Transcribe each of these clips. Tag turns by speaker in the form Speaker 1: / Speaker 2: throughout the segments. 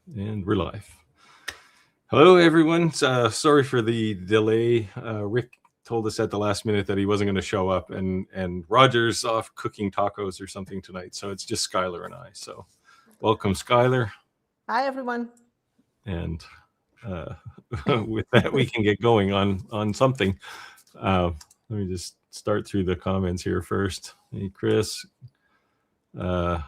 Speaker 1: And we're live. Hello, everyone. Sorry for the delay. Rick told us at the last minute that he wasn't going to show up, and Roger's off cooking tacos or something tonight. So it's just Skylar and I. So welcome, Skylar.
Speaker 2: Hi, everyone.
Speaker 1: And with that, we can get going on something. Let me just start through the comments here first. Hey, Chris. I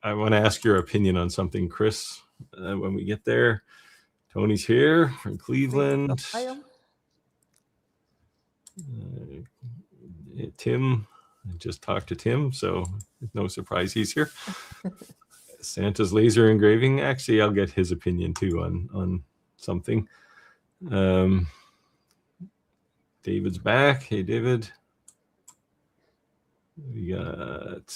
Speaker 1: want to ask your opinion on something, Chris, when we get there. Tony's here from Cleveland. Tim, I just talked to Tim, so no surprise he's here. Santa's laser engraving. Actually, I'll get his opinion too on something. David's back. Hey, David. We got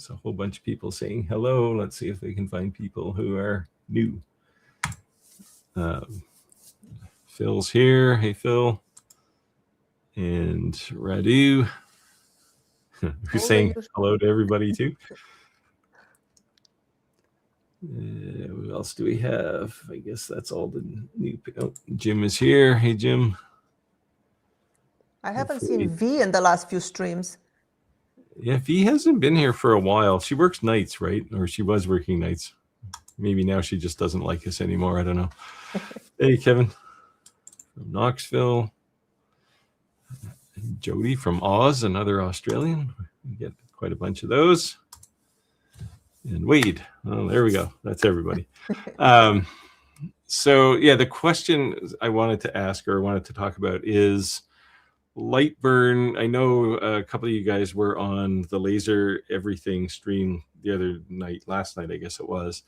Speaker 1: a whole bunch of people saying hello. Let's see if we can find people who are new. Phil's here. Hey, Phil. And Radu, who's saying hello to everybody too. What else do we have? I guess that's all the new. Oh, Jim is here. Hey, Jim.
Speaker 2: I haven't seen V in the last few streams.
Speaker 1: Yeah, V hasn't been here for a while. She works nights, right? Or she was working nights. Maybe now she just doesn't like us anymore. I don't know. Hey, Kevin from Knoxville. Jody from Oz, another Australian. We get quite a bunch of those. And Wade. Oh, there we go. That's everybody. So, yeah, the question I wanted to ask or wanted to talk about is LightBurn. I know a couple of you guys were on the Laser Everything stream the other night, last night, I guess it was.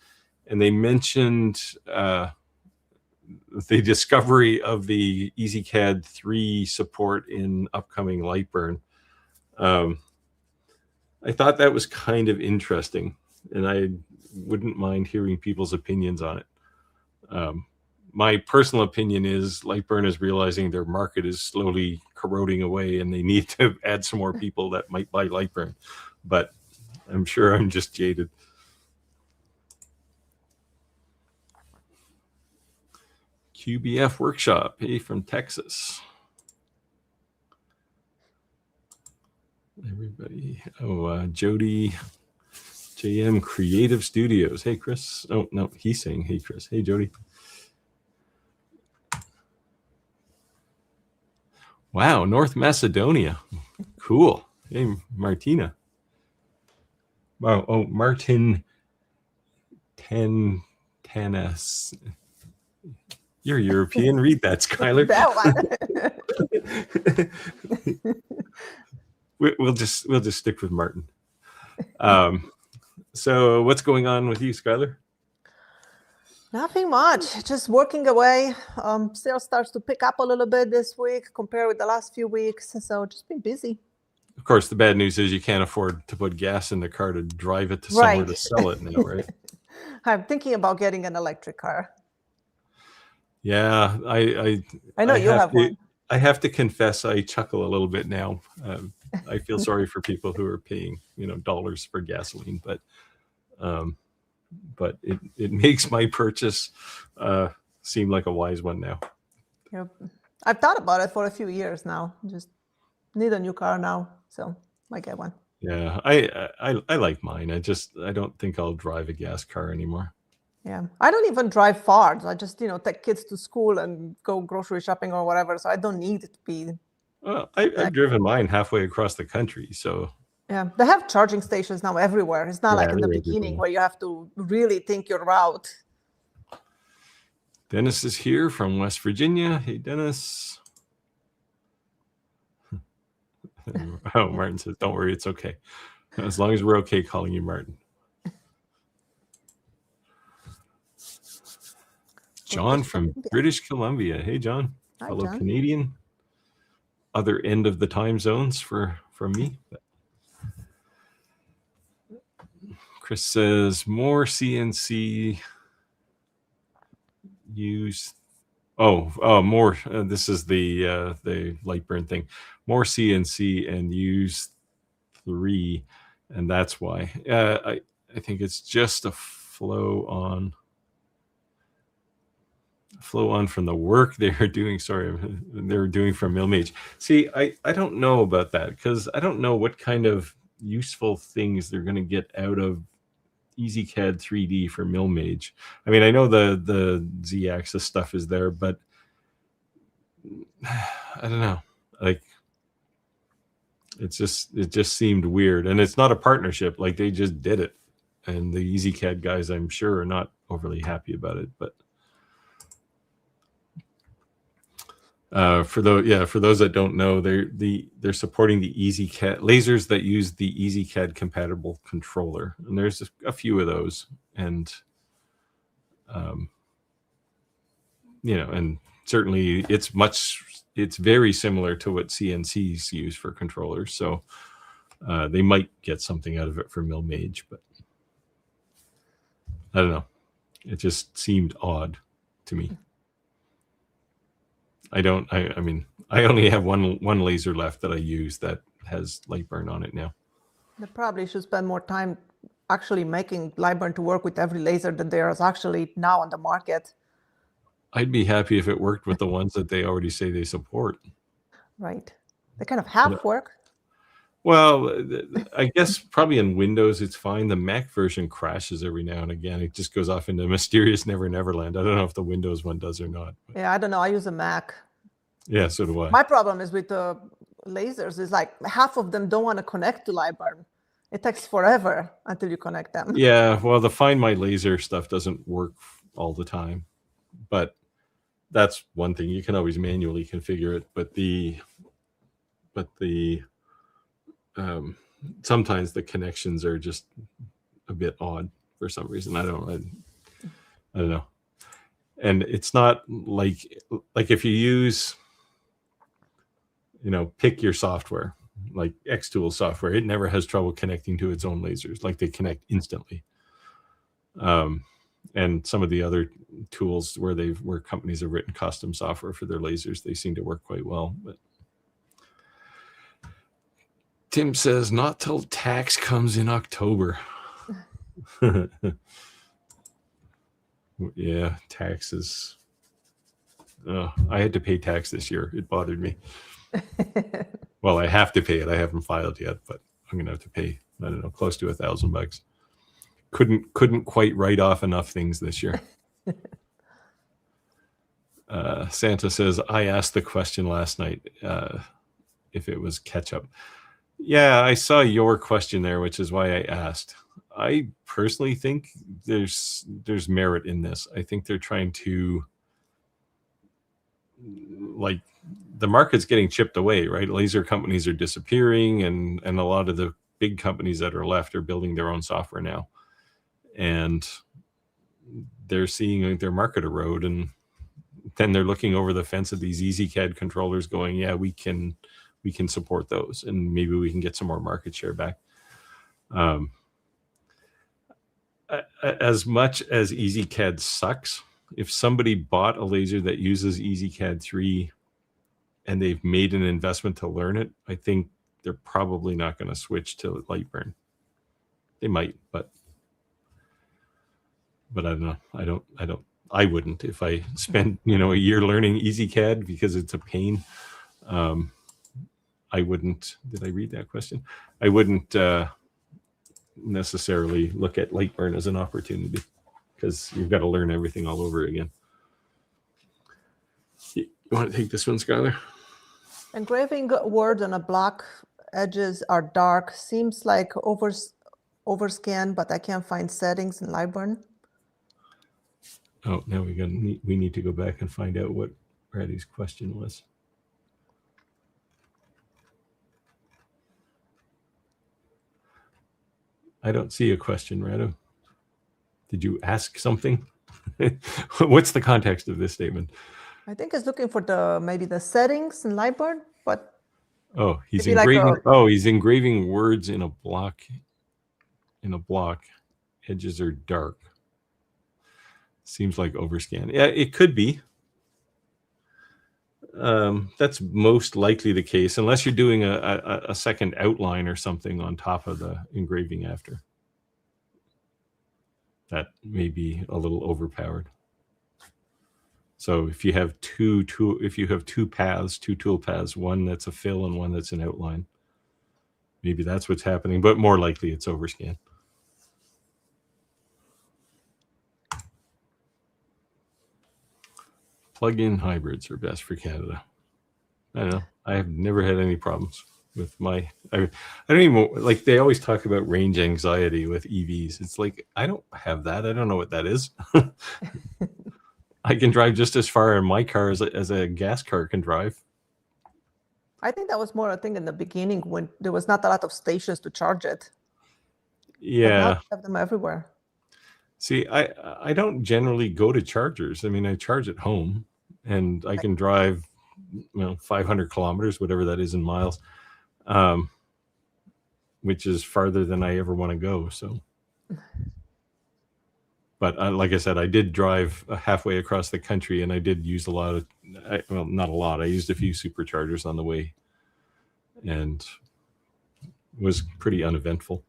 Speaker 1: And they mentioned the discovery of the EzCad3 support in upcoming LightBurn. I thought that was kind of interesting, and I wouldn't mind hearing people's opinions on it. My personal opinion is LightBurn is realizing their market is slowly corroding away, and they need to add some more people that might buy LightBurn. But I'm sure I'm just jaded. QBF Workshop, hey, from Texas. Everybody. Oh, Jody, JM Creative Studios. Hey, Chris. Oh, no, he's saying, hey, Chris. Hey, Jody. Wow, North Macedonia. Cool. Hey, Martina. Wow. Oh, Martin Tanas. You're European. Read that, Skylar.
Speaker 2: That
Speaker 1: one. we'll just stick with Martin. So what's going on with you, Skylar?
Speaker 2: Nothing much. Just working away. Sales starts to pick up a little bit this week compared with the last few weeks. So just been busy.
Speaker 1: Of course, the bad news is you can't afford to put gas in the car to drive it to somewhere to sell it now, right?
Speaker 2: I'm thinking about getting an electric car.
Speaker 1: Yeah, I
Speaker 2: know you have one.
Speaker 1: I have to confess, I chuckle a little bit now. I feel sorry for people who are paying, dollars for gasoline, but it makes my purchase seem like a wise one now.
Speaker 2: Yep. I've thought about it for a few years now. Just need a new car now, so might get one.
Speaker 1: Yeah, I like mine. I don't think I'll drive a gas car anymore.
Speaker 2: Yeah, I don't even drive far. I just, take kids to school and go grocery shopping or whatever. So I don't need it to be.
Speaker 1: Well, I've driven mine halfway across the country. So
Speaker 2: yeah, they have charging stations now everywhere. It's not like in the beginning where you have to really think your route.
Speaker 1: Dennis is here from West Virginia. Hey, Dennis. Oh, Martin says, don't worry, it's okay. As long as we're okay calling you Martin. John from British Columbia. Hey, John.
Speaker 2: Hi,
Speaker 1: fellow
Speaker 2: John.
Speaker 1: Canadian. Other end of the time zones from me. Chris says more CNC use. More. This is the LightBurn thing. More CNC and use 3, and that's why. I think it's just a flow on. flow on from the work they're doing. Sorry, they're doing from MillMage. See, I don't know about that, because I don't know what kind of useful things they're going to get out of EzCad3D for MillMage. I mean, I know the Z-axis stuff is there, but I don't know. Like, it just seemed weird, and it's not a partnership. Like, they just did it, and the EzCad guys, I'm sure, are not overly happy about it. But for those that don't know, they're supporting the EzCad lasers that use the EzCad compatible controller, and there's a few of those, and and certainly it's very similar to what CNCs use for controllers, so they might get something out of it for MillMage, but I don't know. It just seemed odd to me. I mean, I only have one laser left that I use that has LightBurn on it now.
Speaker 2: They probably should spend more time actually making LightBurn to work with every laser that there is actually now on the market.
Speaker 1: I'd be happy if it worked with the ones that they already say they support.
Speaker 2: Right. They kind of half work.
Speaker 1: Well, I guess probably in Windows it's fine. The Mac version crashes every now and again. It just goes off into mysterious never-never-land. I don't know if the Windows one does or not. But
Speaker 2: yeah, I don't know. I use a Mac.
Speaker 1: Yeah, so do I.
Speaker 2: My problem is with the lasers is like half of them don't want to connect to LightBurn. It takes forever until you connect them.
Speaker 1: Yeah, well, the Find My Laser stuff doesn't work all the time, but that's one thing. You can always manually configure it, but sometimes the connections are just a bit odd for some reason. I don't know. And it's not like if you use, pick your software, like Xtool software, it never has trouble connecting to its own lasers. Like, they connect instantly. And some of the other tools where companies have written custom software for their lasers, they seem to work quite well. But Tim says, not till tax comes in October. Yeah, taxes. I had to pay tax this year. It bothered me. Well, I have to pay it. I haven't filed yet, but I'm going to have to pay, I don't know, close to $1,000. Couldn't quite write off enough things this year. Santa says, I asked the question last night if it was ketchup. Yeah, I saw your question there, which is why I asked. I personally think there's merit in this. I think they're trying to, like, the market's getting chipped away, right? Laser companies are disappearing, and a lot of the big companies that are left are building their own software now. And they're seeing their market erode, and then they're looking over the fence at these EzCad controllers going, yeah, we can support those, and maybe we can get some more market share back. As much as EzCad sucks, if somebody bought a laser that uses EzCad3 and they've made an investment to learn it, I think they're probably not going to switch to LightBurn. They might, but I don't know. I wouldn't if I spent, a year learning EzCad because it's a pain. I wouldn't. Did I read that question? I wouldn't necessarily look at LightBurn as an opportunity, because you've got to learn everything all over again. You want to take this one, Skylar?
Speaker 2: Engraving words on a block edges are dark. Seems like overscan, but I can't find settings in LightBurn.
Speaker 1: Oh, now we need to go back and find out what Brady's question was. I don't see a question, Rado. Did you ask something? What's the context of this statement?
Speaker 2: I think it's looking for maybe the settings in LightBurn, but
Speaker 1: he's engraving. He's engraving words in a block. Edges are dark. Seems like overscan. Yeah, it could be. That's most likely the case, unless you're doing a second outline or something on top of the engraving after. That may be a little overpowered. So if you have two paths, two tool paths, one that's a fill and one that's an outline, maybe that's what's happening, but more likely it's overscan. Plug-in hybrids are best for Canada. I don't know. I have never had any problems with my. I don't even like. They always talk about range anxiety with EVs. It's like I don't have that. I don't know what that is. I can drive just as far in my car as a gas car can drive.
Speaker 2: I think that was more a thing in the beginning when there was not a lot of stations to charge it.
Speaker 1: Yeah.
Speaker 2: But now you have them everywhere.
Speaker 1: See, I don't generally go to chargers. I mean, I charge at home, and I can drive, 500 kilometers, whatever that is in miles, which is farther than I ever want to go. So, but like I said, I did drive halfway across the country, and I did use a lot of, well, not a lot. I used a few superchargers on the way, and it was pretty uneventful.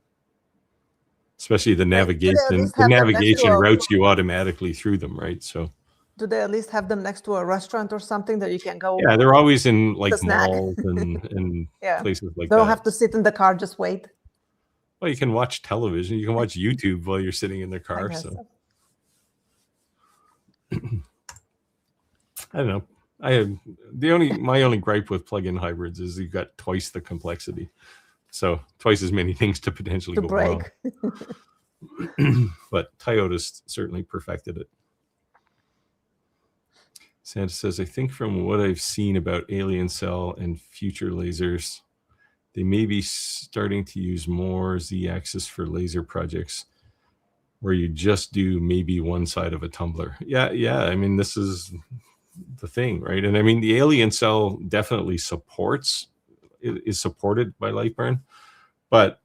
Speaker 1: Especially the navigation. The navigation routes you automatically through them, right? So.
Speaker 2: Do they at least have them next to a restaurant or something that you can go?
Speaker 1: Yeah, they're always in like malls and
Speaker 2: yeah.
Speaker 1: places like
Speaker 2: that.
Speaker 1: You
Speaker 2: don't have to sit in the car, just wait.
Speaker 1: Well, you can watch television. You can watch YouTube while you're sitting in the car. So I don't know. I have my only gripe with plug-in hybrids is you've got twice the complexity. So twice as many things to potentially go wrong. But Toyota's certainly perfected it. Santa says, I think from what I've seen about Alien Cell and future lasers, they may be starting to use more Z-axis for laser projects where you just do maybe one side of a tumbler. Yeah. I mean, this is the thing, right? And I mean, the Alien Cell definitely is supported by LightBurn, but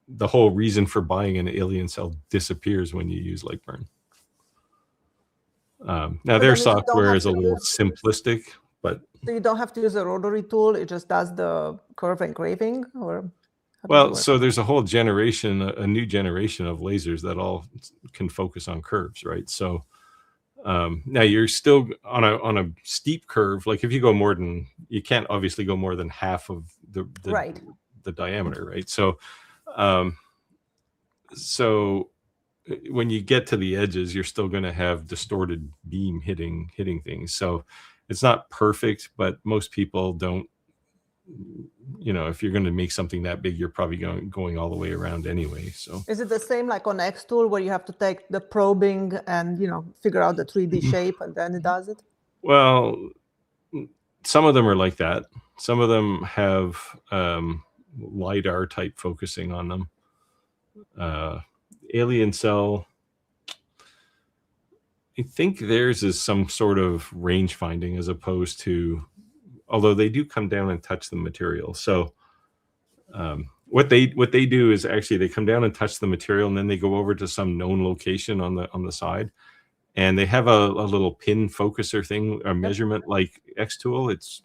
Speaker 1: the whole reason for buying an Alien Cell disappears when you use LightBurn. Now their software is a little simplistic, but
Speaker 2: so you don't have to use a rotary tool. It just does the curve engraving, or
Speaker 1: well, so there's a whole generation, a new generation of lasers that all can focus on curves, right? So now you're still on a steep curve. Like if you go more than, you can't obviously go more than half of the diameter, right? So so when you get to the edges, you're still going to have distorted beam hitting things. So it's not perfect, but most people don't, if you're going to make something that big, you're probably going all the way around anyway. So
Speaker 2: is it the same like on X tool where you have to take the probing and, figure out the 3D shape and then it does it?
Speaker 1: Well, some of them are like that. Some of them have LiDAR type focusing on them. Alien Cell, I think theirs is some sort of range finding as opposed to, although they do come down and touch the material. So what they do is actually they come down and touch the material, and then they go over to some known location on the side, and they have a little pin focuser thing, a measurement like X-Tool. It's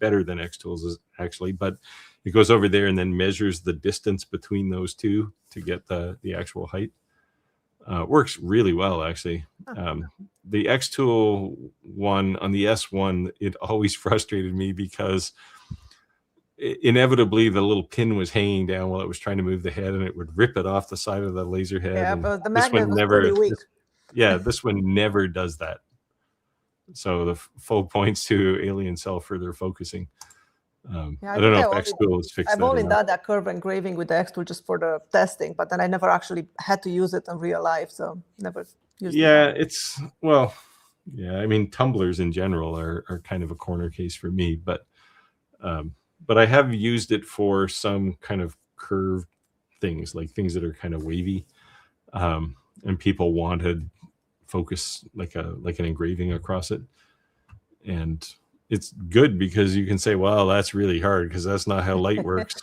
Speaker 1: better than X-Tools actually, but it goes over there and then measures the distance between those two to get the actual height. Works really well, actually. The X-Tool one on the S1, it always frustrated me because inevitably the little pin was hanging down while it was trying to move the head, and it would rip it off the side of the laser head.
Speaker 2: Yeah, but the magnet was pretty weak.
Speaker 1: This one never does that. So the full points to Alien Cell for their focusing. I don't know if X-Tool is fixed.
Speaker 2: I've only done that curve engraving with the X-Tool just for the testing, but then I never actually had to use it in real life, so never used it.
Speaker 1: I mean, tumblers in general are kind of a corner case for me, but I have used it for some kind of curved things, like things that are kind of wavy, and people wanted focus like an engraving across it, and it's good because you can say, well, that's really hard because that's not how light works.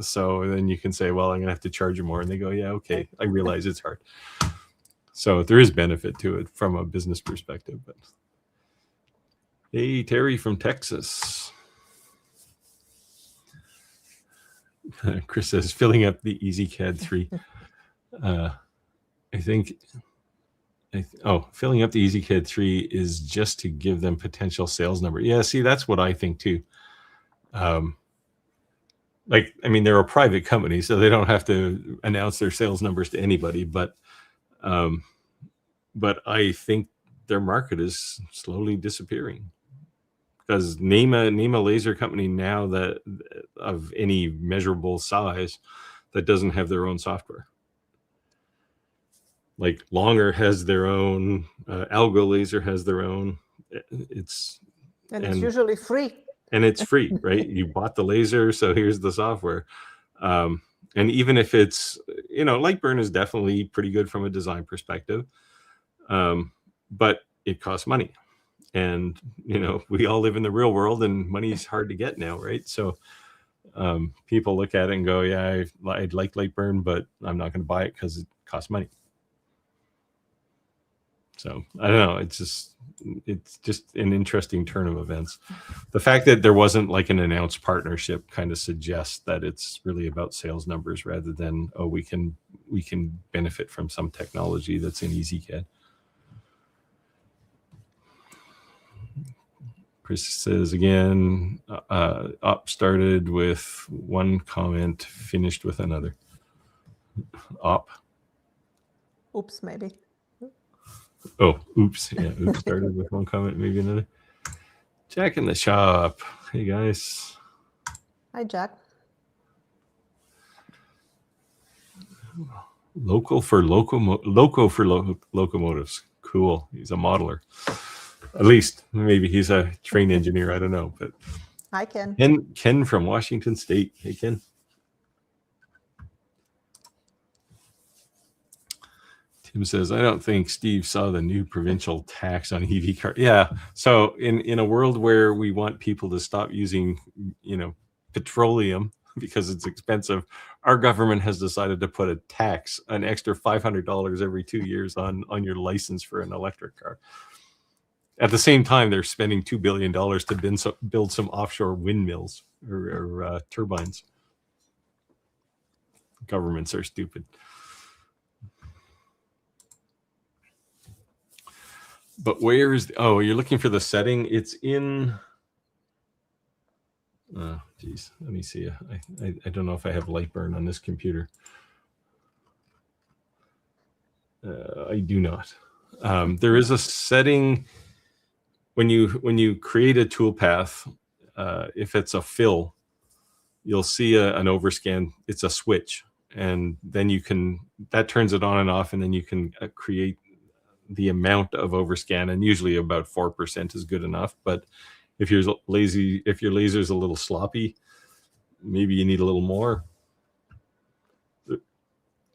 Speaker 1: So then you can say, well, I'm gonna have to charge you more, and they go, yeah, okay, I realize it's hard. So there is benefit to it from a business perspective. But hey, Terry from Texas. Chris says filling up the EzCad3. I think filling up the EzCad3 is just to give them potential sales number. Yeah, see, that's what I think too. Like, I mean, they're a private company, so they don't have to announce their sales numbers to anybody. But I think their market is slowly disappearing, because name a laser company now that of any measurable size that doesn't have their own software. Like Longer has their own, Algo Laser has their own. It's
Speaker 2: usually free.
Speaker 1: And it's free, right? You bought the laser, so here's the software. And even if it's, LightBurn is definitely pretty good from a design perspective, but it costs money. And, we all live in the real world, and money's hard to get now, right? So people look at it and go, yeah, I'd like LightBurn, but I'm not going to buy it because it costs money. So I don't know. It's just an interesting turn of events. The fact that there wasn't like an announced partnership kind of suggests that it's really about sales numbers rather than, oh, we can benefit from some technology that's in EzCad. Chris says again, op started with one comment, finished with another. Op.
Speaker 2: Oops, maybe.
Speaker 1: Oh, oops. Yeah, oops started with one comment, maybe another. Jack in the shop. Hey, guys.
Speaker 2: Hi, Jack.
Speaker 1: Loco for locomotives. Cool. He's a modeler. At least maybe he's a train engineer. I don't know. But
Speaker 2: hi, Ken.
Speaker 1: Ken from Washington State. Hey, Ken. Tim says, I don't think Steve saw the new provincial tax on EV cars. Yeah. So in a world where we want people to stop using, petroleum because it's expensive, our government has decided to put a tax, an extra $500 every 2 years on your license for an electric car. At the same time, they're spending $2 billion to build some offshore windmills or turbines. Governments are stupid. But where is you're looking for the setting? It's in, oh geez, let me see. I don't know if I have LightBurn on this computer. I do not. There is a setting when you create a toolpath. If it's a fill, you'll see an overscan. It's a switch, and then that turns it on and off, and then you can create the amount of overscan, and usually about 4% is good enough. But if you're lazy, if your laser's a little sloppy, maybe you need a little more.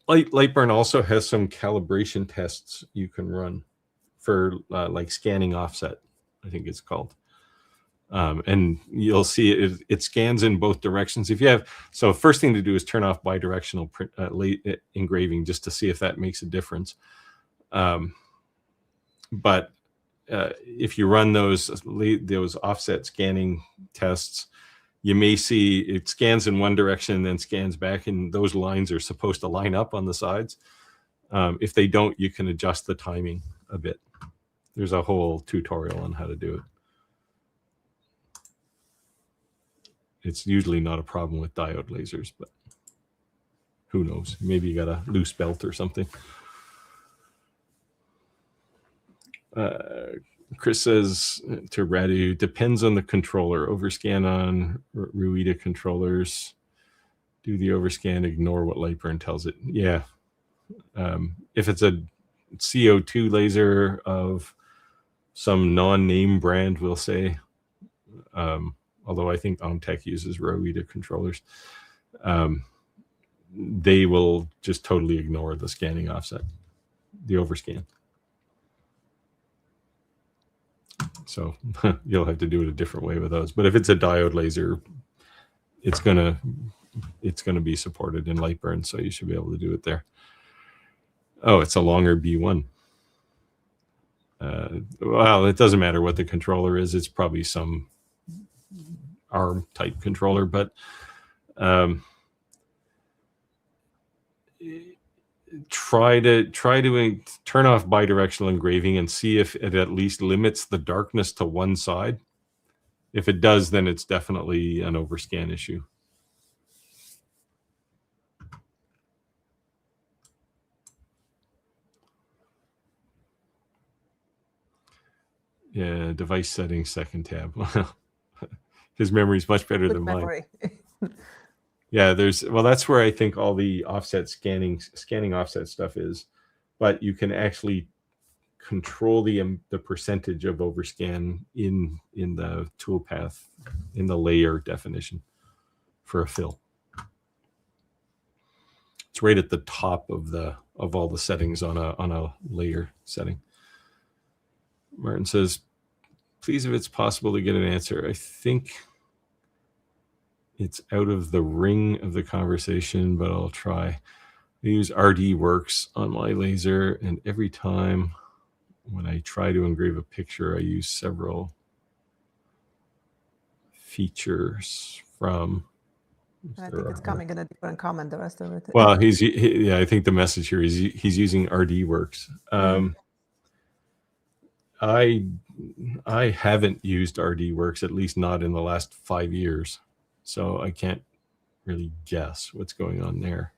Speaker 1: LightBurn also has some calibration tests you can run for like scanning offset, I think it's called. And you'll see it scans in both directions. So first thing to do is turn off bidirectional engraving just to see if that makes a difference. But if you run those offset scanning tests, you may see it scans in one direction and then scans back, and those lines are supposed to line up on the sides. If they don't, you can adjust the timing a bit. There's a whole tutorial on how to do it. It's usually not a problem with diode lasers, but who knows? Maybe you got a loose belt or something. Chris says to Radu, depends on the controller. Overscan on Ruida controllers. Do the overscan, ignore what LightBurn tells it. Yeah. If it's a CO2 laser of some non-name brand, we'll say, although I think Omtech uses Ruida controllers, they will just totally ignore the scanning offset, the overscan. So you'll have to do it a different way with those. But if it's a diode laser, it's gonna be supported in LightBurn, so you should be able to do it there. Oh, it's a longer B1. Well, it doesn't matter what the controller is. It's probably some ARM type controller, but try to turn off bidirectional engraving and see if it at least limits the darkness to one side. If it does, then it's definitely an overscan issue. Yeah, device settings, second tab. His memory is much better than mine. Yeah, that's where I think all the offset scanning offset stuff is, but you can actually control the percentage of overscan in the toolpath, in the layer definition for a fill. It's right at the top of all the settings on a layer setting. Martin says, please, if it's possible to get an answer. I think it's out of the ring of the conversation, but I'll try. I use RDWorks on my laser, and every time when I try to engrave a picture, I use several features from...
Speaker 2: I think it's coming in a different comment, the rest of it.
Speaker 1: Well, yeah, I think the message here is he's using RDWorks. I haven't used RDWorks, at least not in the last 5 years, so I can't really guess what's going on there.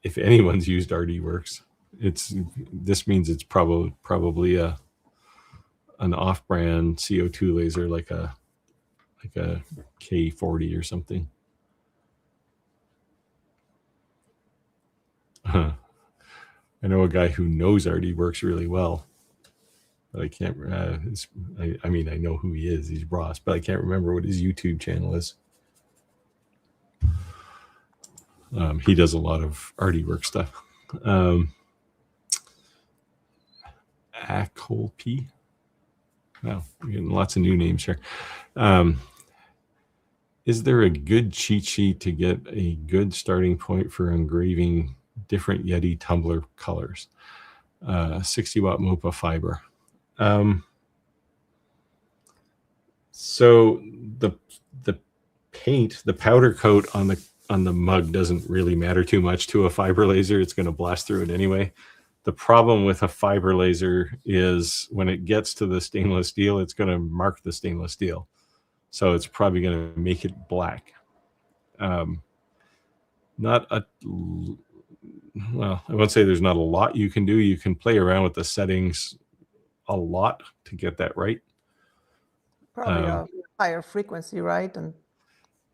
Speaker 1: If anyone's used RDWorks, this means it's probably an off-brand CO2 laser, like a K40 or something. I know a guy who knows RDWorks really well, but I can't. I mean, I know who he is. He's Ross, but I can't remember what his YouTube channel is. He does a lot of RDWorks stuff. Acolp. Wow, we're getting lots of new names here. Is there a good cheat sheet to get a good starting point for engraving different Yeti tumbler colors? 60-watt MOPA fiber. So the paint, the powder coat on the mug doesn't really matter too much to a fiber laser. It's going to blast through it anyway. The problem with a fiber laser is when it gets to the stainless steel, it's going to mark the stainless steel. So it's probably going to make it black. Well, I won't say there's not a lot you can do. You can play around with the settings a lot to get that right.
Speaker 2: Probably a higher frequency, right? And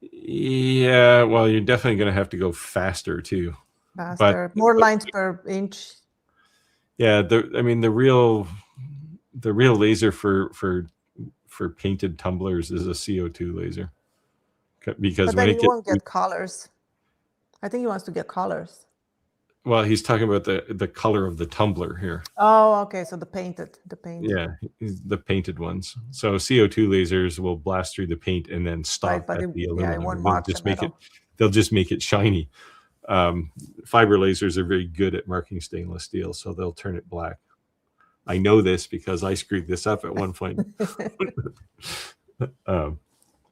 Speaker 1: yeah, well, you're definitely going to have to go faster too.
Speaker 2: Faster, more lines per inch.
Speaker 1: Yeah, the real laser for painted tumblers is a CO2 laser, because
Speaker 2: but then you won't get colors. I think he wants to get colors.
Speaker 1: Well, he's talking about the color of the tumbler here.
Speaker 2: Oh, okay. So the painted.
Speaker 1: Yeah, the painted ones. So CO2 lasers will blast through the paint and then stop at the aluminum. They'll just make it shiny. Fiber lasers are very good at marking stainless steel, so they'll turn it black. I know this because I screwed this up at one point.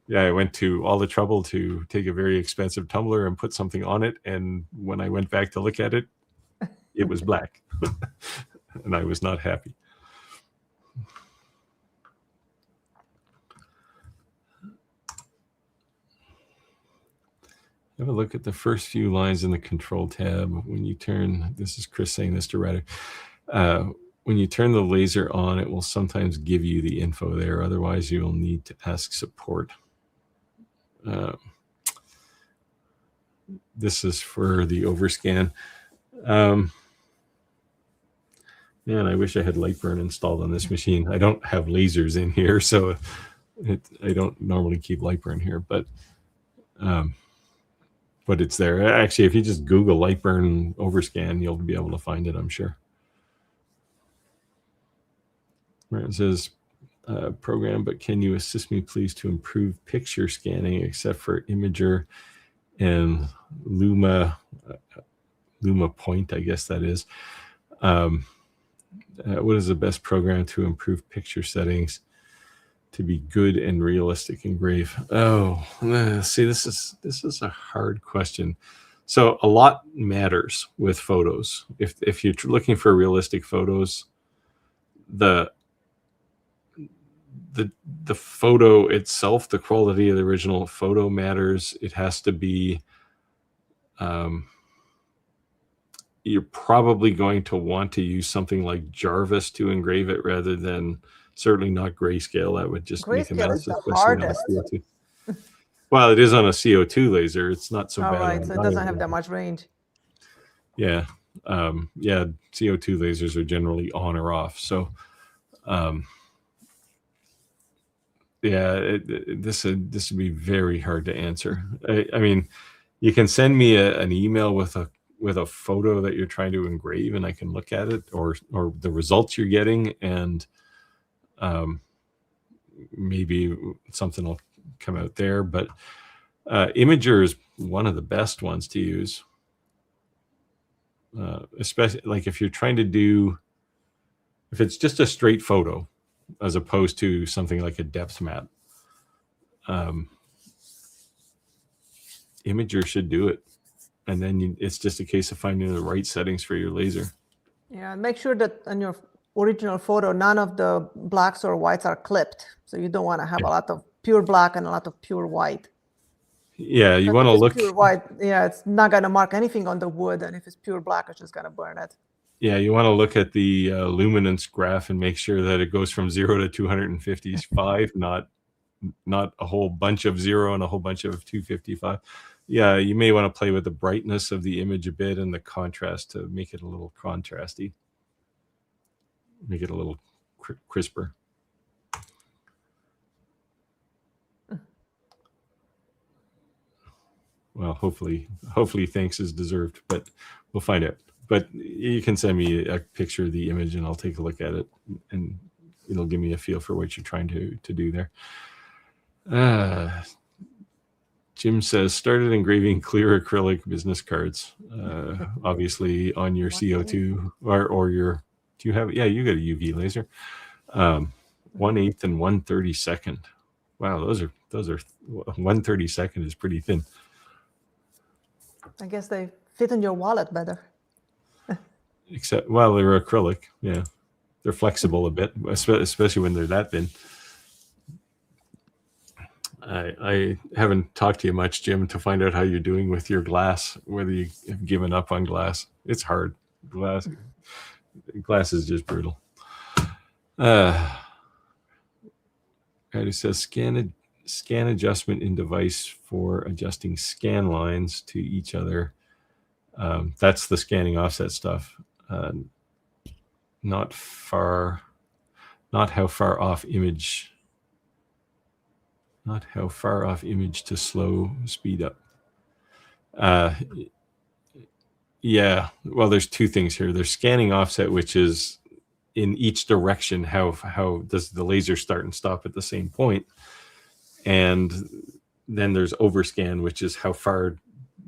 Speaker 1: Yeah, I went to all the trouble to take a very expensive tumbler and put something on it, and when I went back to look at it, it was black, and I was not happy. Have a look at the first few lines in the control tab. When you turn, this is Chris saying this to Rotary, when you turn the laser on, it will sometimes give you the info there. Otherwise, you will need to ask support. This is for the overscan. Man, I wish I had LightBurn installed on this machine. I don't have lasers in here, so I don't normally keep LightBurn here, but it's there. Actually, if you just Google LightBurn overscan, you'll be able to find it, I'm sure. Where it says, program, but can you assist me please to improve picture scanning except for Imager and Luma Point, I guess that is. What is the best program to improve picture settings? to be good and realistic engrave? Oh, see, this is a hard question. So a lot matters with photos. If you're looking for realistic photos, the photo itself, the quality of the original photo matters. It has to be, you're probably going to want to use something like Jarvis to engrave it rather than, certainly not grayscale. That would just make a
Speaker 2: Grayscale
Speaker 1: mess,
Speaker 2: is the
Speaker 1: especially on a
Speaker 2: hardest.
Speaker 1: CO2. Well, it is on a CO2 laser. It's not so
Speaker 2: All
Speaker 1: bad.
Speaker 2: right,
Speaker 1: On
Speaker 2: so
Speaker 1: a
Speaker 2: it doesn't
Speaker 1: diode
Speaker 2: have that
Speaker 1: laser.
Speaker 2: much range.
Speaker 1: Yeah. Yeah, CO2 lasers are generally on or off. So, yeah, this would be very hard to answer. I mean, you can send me an email with a photo that you're trying to engrave, and I can look at it, or the results you're getting, and maybe something will come out there. But Imager is one of the best ones to use, especially like if you're trying to do, if it's just a straight photo as opposed to something like a depth map. Imager should do it, and then it's just a case of finding the right settings for your laser.
Speaker 2: Yeah, make sure that on your original photo, none of the blacks or whites are clipped. So you don't want to have a lot of pure black and a lot of pure white.
Speaker 1: Yeah, you want to look.
Speaker 2: Pure white, yeah, it's not going to mark anything on the wood, and if it's pure black, it's just going to burn it.
Speaker 1: Yeah, you want to look at the luminance graph and make sure that it goes from 0 to 255, not a whole bunch of 0 and a whole bunch of 255. Yeah, you may want to play with the brightness of the image a bit and the contrast to make it a little contrasty, make it a little crisper. Well, hopefully thanks is deserved, but we'll find out. But you can send me a picture of the image and I'll take a look at it, and it'll give me a feel for what you're trying to do there. Jim says, started engraving clear acrylic business cards, obviously on your CO2 or your, do you have, yeah, you got a UV laser, 1/8 and 1/32. Wow, those are 1/32 is pretty thin.
Speaker 2: I guess they fit in your wallet better.
Speaker 1: Except, well, they're acrylic. Yeah, they're flexible a bit, especially when they're that thin. I haven't talked to you much, Jim, to find out how you're doing with your glass, whether you have given up on glass. It's hard. Glass is just brutal. It says scan adjustment in device for adjusting scan lines to each other. That's the scanning offset stuff. Not how far off image. Not how far off image to slow speed up. Yeah, well, there's two things here. There's scanning offset, which is in each direction. How does the laser start and stop at the same point? And then there's overscan, which is how far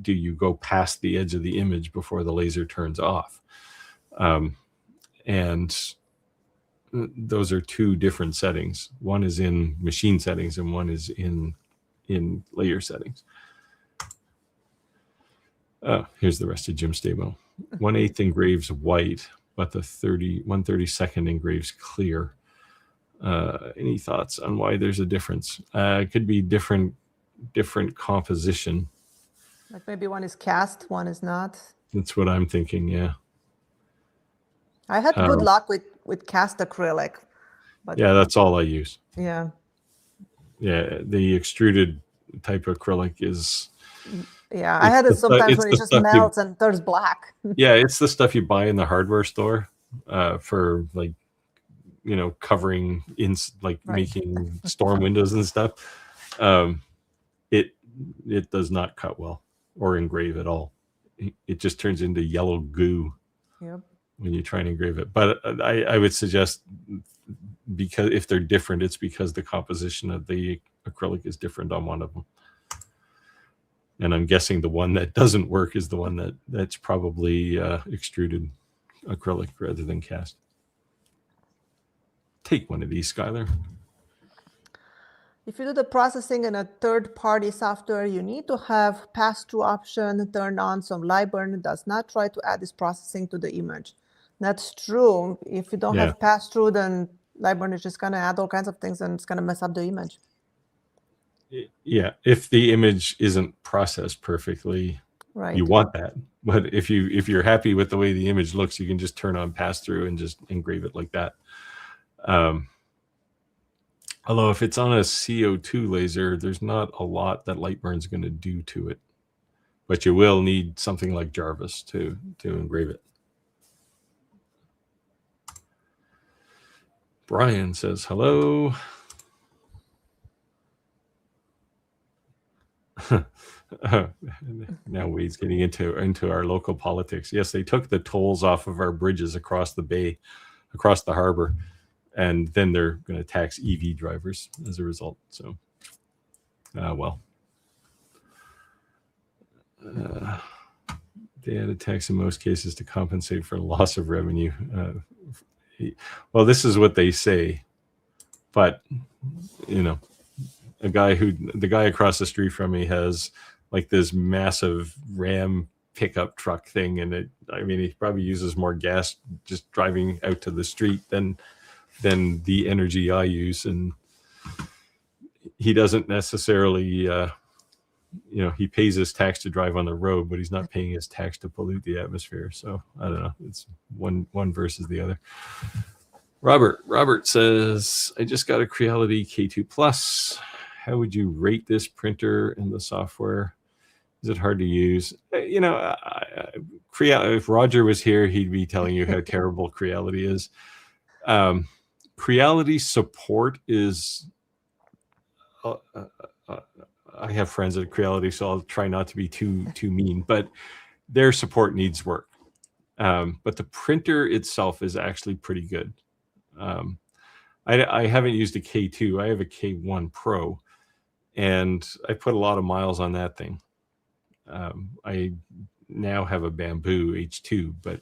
Speaker 1: do you go past the edge of the image before the laser turns off. And those are two different settings. One is in machine settings and one is in layer settings. Oh, here's the rest of Jim's demo. 1/8 engraves white, but the 1/32 engraves clear. Any thoughts on why there's a difference? It could be different composition.
Speaker 2: Like maybe one is cast, one is not.
Speaker 1: That's what I'm thinking. Yeah.
Speaker 2: I had good luck with cast acrylic. But
Speaker 1: yeah, that's all I use.
Speaker 2: Yeah.
Speaker 1: Yeah, the extruded type of acrylic is.
Speaker 2: Yeah, I had it sometimes when it just melts and turns black.
Speaker 1: Yeah, it's the stuff you buy in the hardware store for, like, you know, covering in, like, right, making storm windows and stuff. It does not cut well or engrave at all. It just turns into yellow goo. Yep. When you try and engrave it. But I would suggest, because if they're different, it's because the composition of the acrylic is different on one of them. And I'm guessing the one that doesn't work is the one that's probably extruded acrylic rather than cast. Take one of these, Skylar.
Speaker 2: If you do the processing in a third-party software, you need to have pass-through option turned on. So LightBurn does not try to add this processing to the image. That's true. If you don't have pass-through, then LightBurn is just going to add all kinds of things, and it's going to mess up the image.
Speaker 1: Yeah, if the image isn't processed perfectly,
Speaker 2: right,
Speaker 1: you want that. But if you're happy with the way the image looks, you can just turn on pass-through and just engrave it like that. Although if it's on a CO2 laser, there's not a lot that LightBurn's going to do to it. But you will need something like Jarvis to engrave it. Brian says, hello. Now Wade's getting into our local politics. Yes, they took the tolls off of our bridges across the bay, across the harbor, and then they're going to tax EV drivers as a result. So, well, they added tax in most cases to compensate for loss of revenue. Well, this is what they say, but the guy across the street from me has like this massive Ram pickup truck thing, and he probably uses more gas just driving out to the street than the energy I use, and he doesn't necessarily he pays his tax to drive on the road, but he's not paying his tax to pollute the atmosphere. So I don't know, it's one versus the other. Robert says, I just got a Creality K2 Plus. How would you rate this printer and the software? Is it hard to use? If Roger was here, he'd be telling you how terrible Creality is. Creality support is I have friends at Creality, so I'll try not to be too mean, but their support needs work. But the printer itself is actually pretty good. I haven't used a K2. I have a K1 Pro, and I put a lot of miles on that thing. I now have a Bamboo H2,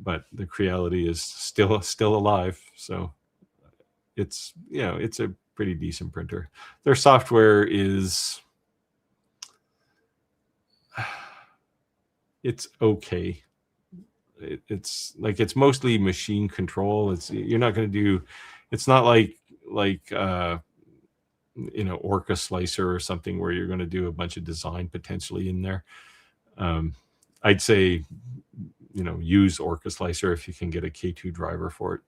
Speaker 1: but the Creality is still alive. So it's a pretty decent printer. Their software is it's okay. It's mostly machine control. You're not going to do. It's not like Orca Slicer or something where you're going to do a bunch of design potentially in there. I'd say use Orca Slicer if you can get a K2 driver for it.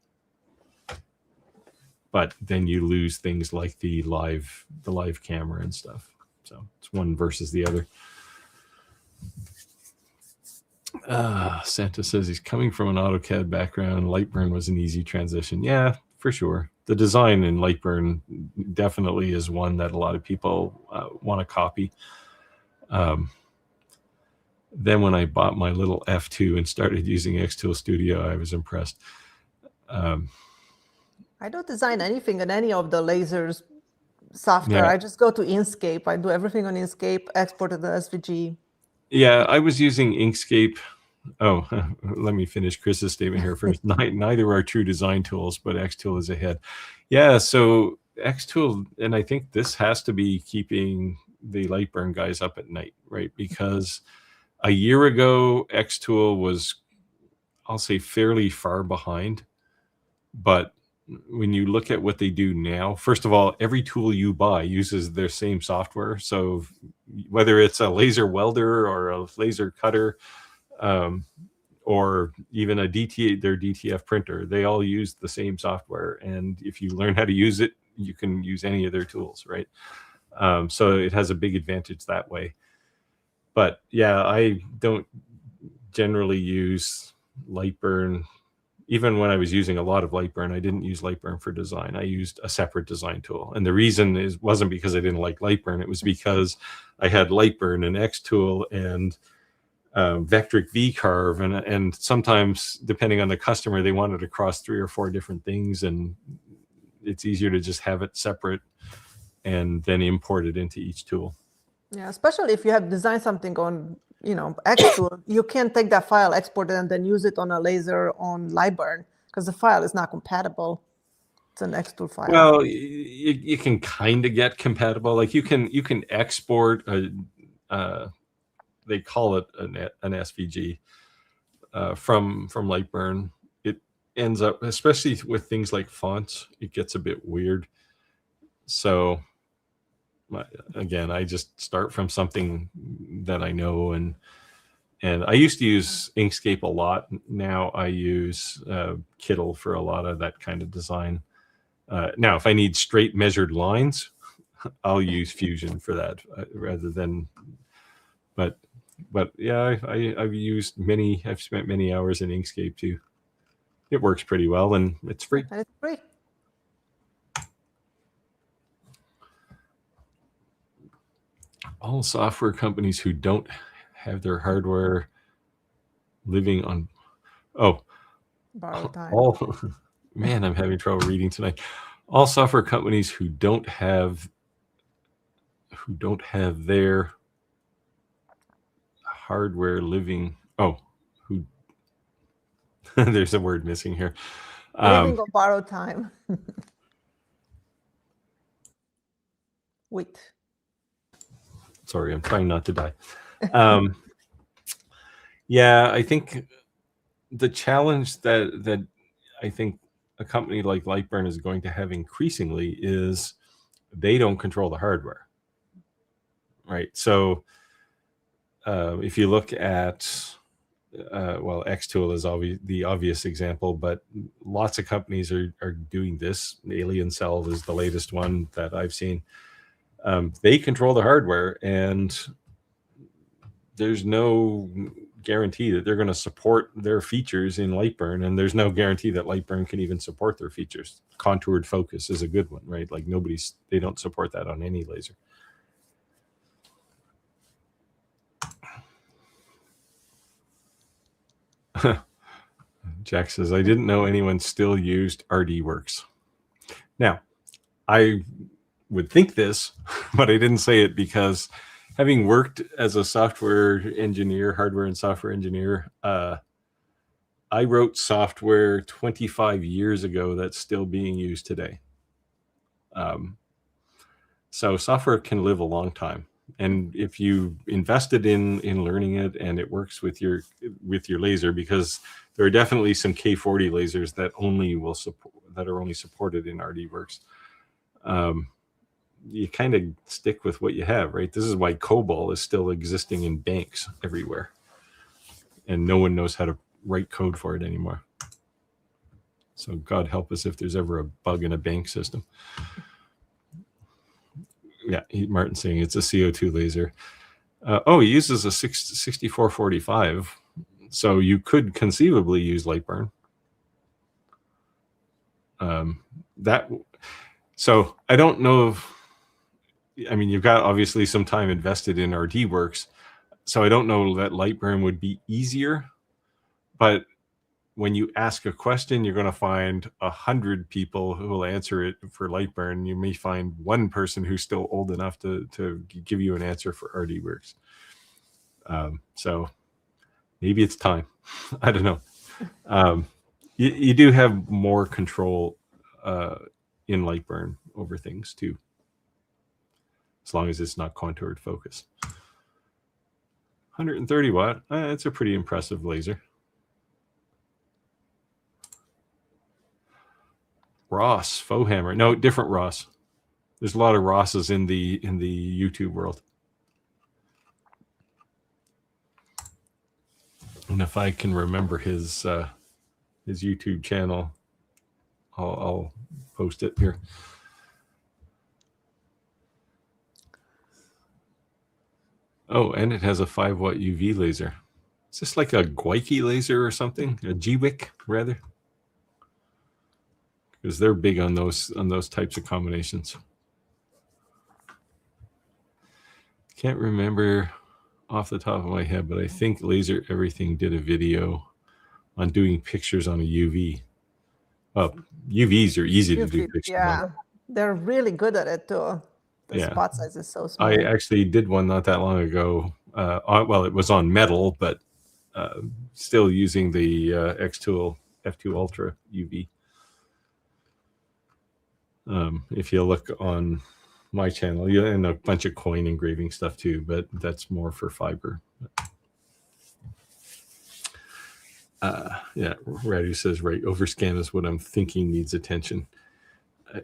Speaker 1: But then you lose things like the live camera and stuff. So it's one versus the other. Santa says he's coming from an AutoCAD background. LightBurn was an easy transition. Yeah, for sure. The design in LightBurn definitely is one that a lot of people want to copy. Then when I bought my little F2 and started using Xtool Studio, I was impressed.
Speaker 2: I don't design anything in any of the lasers software.
Speaker 1: Yeah.
Speaker 2: I just go to Inkscape. I do everything on Inkscape, export to the SVG.
Speaker 1: Yeah, I was using Inkscape. Oh, let me finish Chris's statement here first. Neither are true design tools, but Xtool is ahead. Yeah, so Xtool, and I think this has to be keeping the LightBurn guys up at night, right? Because a year ago, Xtool was, I'll say, fairly far behind. But when you look at what they do now, first of all, every tool you buy uses their same software. So whether it's a laser welder or a laser cutter, or even their DTF printer, they all use the same software. And if you learn how to use it, you can use any of their tools, right? So it has a big advantage that way. But yeah, I don't generally use LightBurn. Even when I was using a lot of LightBurn, I didn't use LightBurn for design. I used a separate design tool. And the reason wasn't because I didn't like LightBurn. It was because I had LightBurn and Xtool and Vectric V-Carve. And sometimes, depending on the customer, they wanted to cross 3 or 4 different things. And it's easier to just have it separate and then import it into each tool.
Speaker 2: Yeah, especially if you have designed something on Xtool, you can't take that file, export it, and then use it on a laser on LightBurn because the file is not compatible. It's an Xtool file.
Speaker 1: Well, you can kind of get compatible. Like you can export they call it an SVG from LightBurn. It ends up, especially with things like fonts, it gets a bit weird. So again, I just start from something that I know, and I used to use Inkscape a lot. Now I use Kittle for a lot of that kind of design. Now, if I need straight measured lines, I'll use Fusion for that rather than. But yeah, I've spent many hours in Inkscape too. It works pretty well, and it's free.
Speaker 2: And it's free.
Speaker 1: All software companies who don't have their hardware living on
Speaker 2: Borrowed time.
Speaker 1: Man, I'm having trouble reading tonight. All software companies who don't have their hardware living. Who there's a word missing here.
Speaker 2: Living on borrowed time. Wait.
Speaker 1: Sorry, I'm trying not to die. Yeah, I think the challenge that I think a company like LightBurn is going to have increasingly is they don't control the hardware, right? So if you look at Xtool is the obvious example, but lots of companies are doing this. Alien Cell is the latest one that I've seen. They control the hardware, and there's no guarantee that they're going to support their features in LightBurn, and there's no guarantee that LightBurn can even support their features. Contoured focus is a good one, right? Like they don't support that on any laser. Jack says, I didn't know anyone still used RDWorks. Now, I would think this, but I didn't say it because having worked as a software engineer, hardware and software engineer, I wrote software 25 years ago that's still being used today. So software can live a long time. And if you invested in learning it and it works with your laser, because there are definitely some K40 lasers that are only supported in RDWorks. You kind of stick with what you have, right? This is why COBOL is still existing in banks everywhere, and no one knows how to write code for it anymore. So God help us if there's ever a bug in a bank system. Yeah, Martin's saying it's a CO2 laser. He uses a 6445, so you could conceivably use LightBurn. So I don't know if, I mean, you've got obviously some time invested in RDWorks, so I don't know that LightBurn would be easier, but when you ask a question, you're going to find 100 people who will answer it for LightBurn. You may find one person who's still old enough to give you an answer for RDWorks. So maybe it's time. I don't know. You do have more control in LightBurn over things too, as long as it's not contoured focus. 130 watt. It's a pretty impressive laser. Ross, faux hammer. No, different Ross. There's a lot of Rosses in the YouTube world. And if I can remember his YouTube channel, I'll post it here. Oh, and it has a 5 watt UV laser. Is this like a Gweike laser or something? A GWIC rather? Because they're big on those types of combinations. Can't remember off the top of my head, but I think Laser Everything did a video on doing pictures on a UV. UVs are easy to do pictures on.
Speaker 2: They're really good at it too. The spot size is so small.
Speaker 1: I actually did one not that long ago. Well, it was on metal, but still using the Xtool F2 Ultra UV. If you look on my channel, and a bunch of coin engraving stuff too, but that's more for fiber. Yeah, Radu says, right, overscan is what I'm thinking needs attention.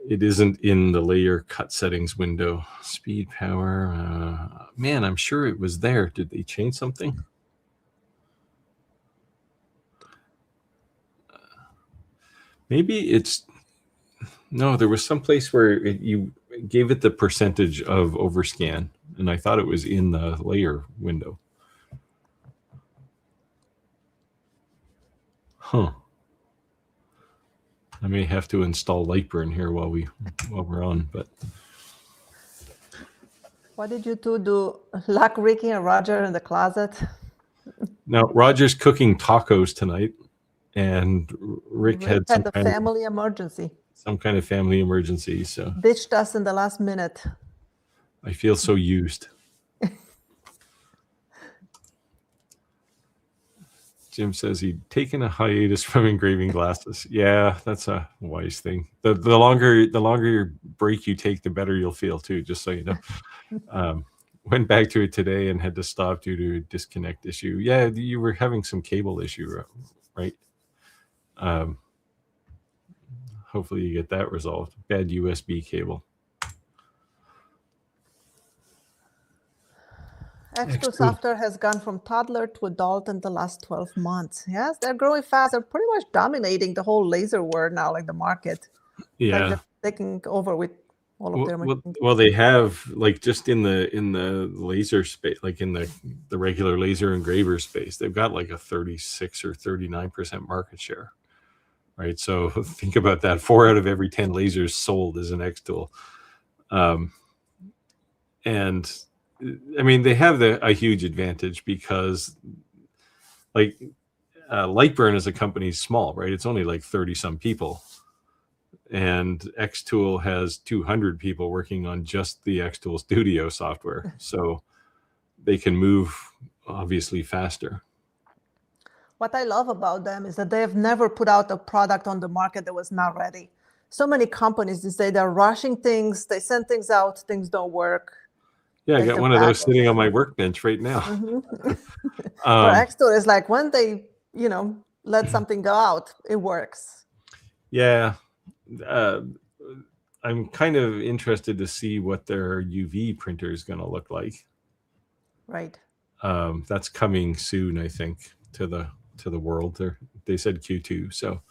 Speaker 1: It isn't in the layer cut settings window. Speed, power, man, I'm sure it was there. Did they change something? Maybe it's, no, there was some place where you gave it the percentage of overscan, and I thought it was in the layer window. Huh. I may have to install LightBurn here while we're on, but.
Speaker 2: What did you two do? Lock Ricky and Roger in the closet?
Speaker 1: Now, Roger's cooking tacos tonight, and Rick had
Speaker 2: a family emergency.
Speaker 1: Some kind of family emergency, so.
Speaker 2: Ditched us in the last minute.
Speaker 1: I feel so used. Jim says he'd taken a hiatus from engraving glasses. Yeah, that's a wise thing. The longer break you take, the better you'll feel too, just so you know. Went back to it today and had to stop due to a disconnect issue. Yeah, you were having some cable issue, right? Hopefully you get that resolved. Bad USB cable.
Speaker 2: X2 software has gone from toddler to adult in the last 12 months. Yes, they're growing fast. They're pretty much dominating the whole laser world now, like the market.
Speaker 1: Yeah,
Speaker 2: like they're taking over with all of their machines.
Speaker 1: Well, they have, like, just in the laser space, like in the regular laser engraver space, they've got like a 36 or 39% market share, right? So think about that. 4 out of every 10 lasers sold is an X tool, and I mean, they have a huge advantage because, like, LightBurn as a company is small, right? It's only like 30 some people, and Xtool has 200 people working on just the Xtool Studio software, so they can move obviously faster.
Speaker 2: What I love about them is that they have never put out a product on the market that was not ready. So many companies these days, they're rushing things, they send things out, things don't work.
Speaker 1: Yeah, I got one of those sitting on my workbench right now.
Speaker 2: For Xtool, it's like when they, let something go out, it works.
Speaker 1: Yeah. I'm kind of interested to see what their UV printer is going to look like.
Speaker 2: Right.
Speaker 1: That's coming soon, I think, to the world. They said Q2, so.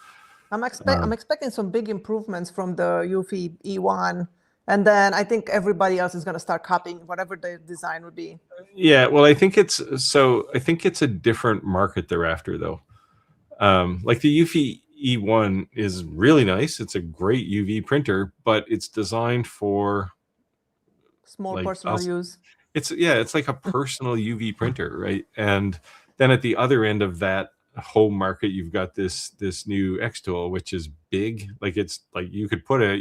Speaker 2: I'm expecting some big improvements from the UV E1. And then I think everybody else is going to start copying whatever the design would be.
Speaker 1: Yeah, well, I think it's a different market they're after, though. Like the UV E1 is really nice. It's a great UV printer, but it's designed for
Speaker 2: small personal use.
Speaker 1: It's like a personal UV printer, right? And then at the other end of that home market, you've got this new X tool, which is big. Like, it's like you could put a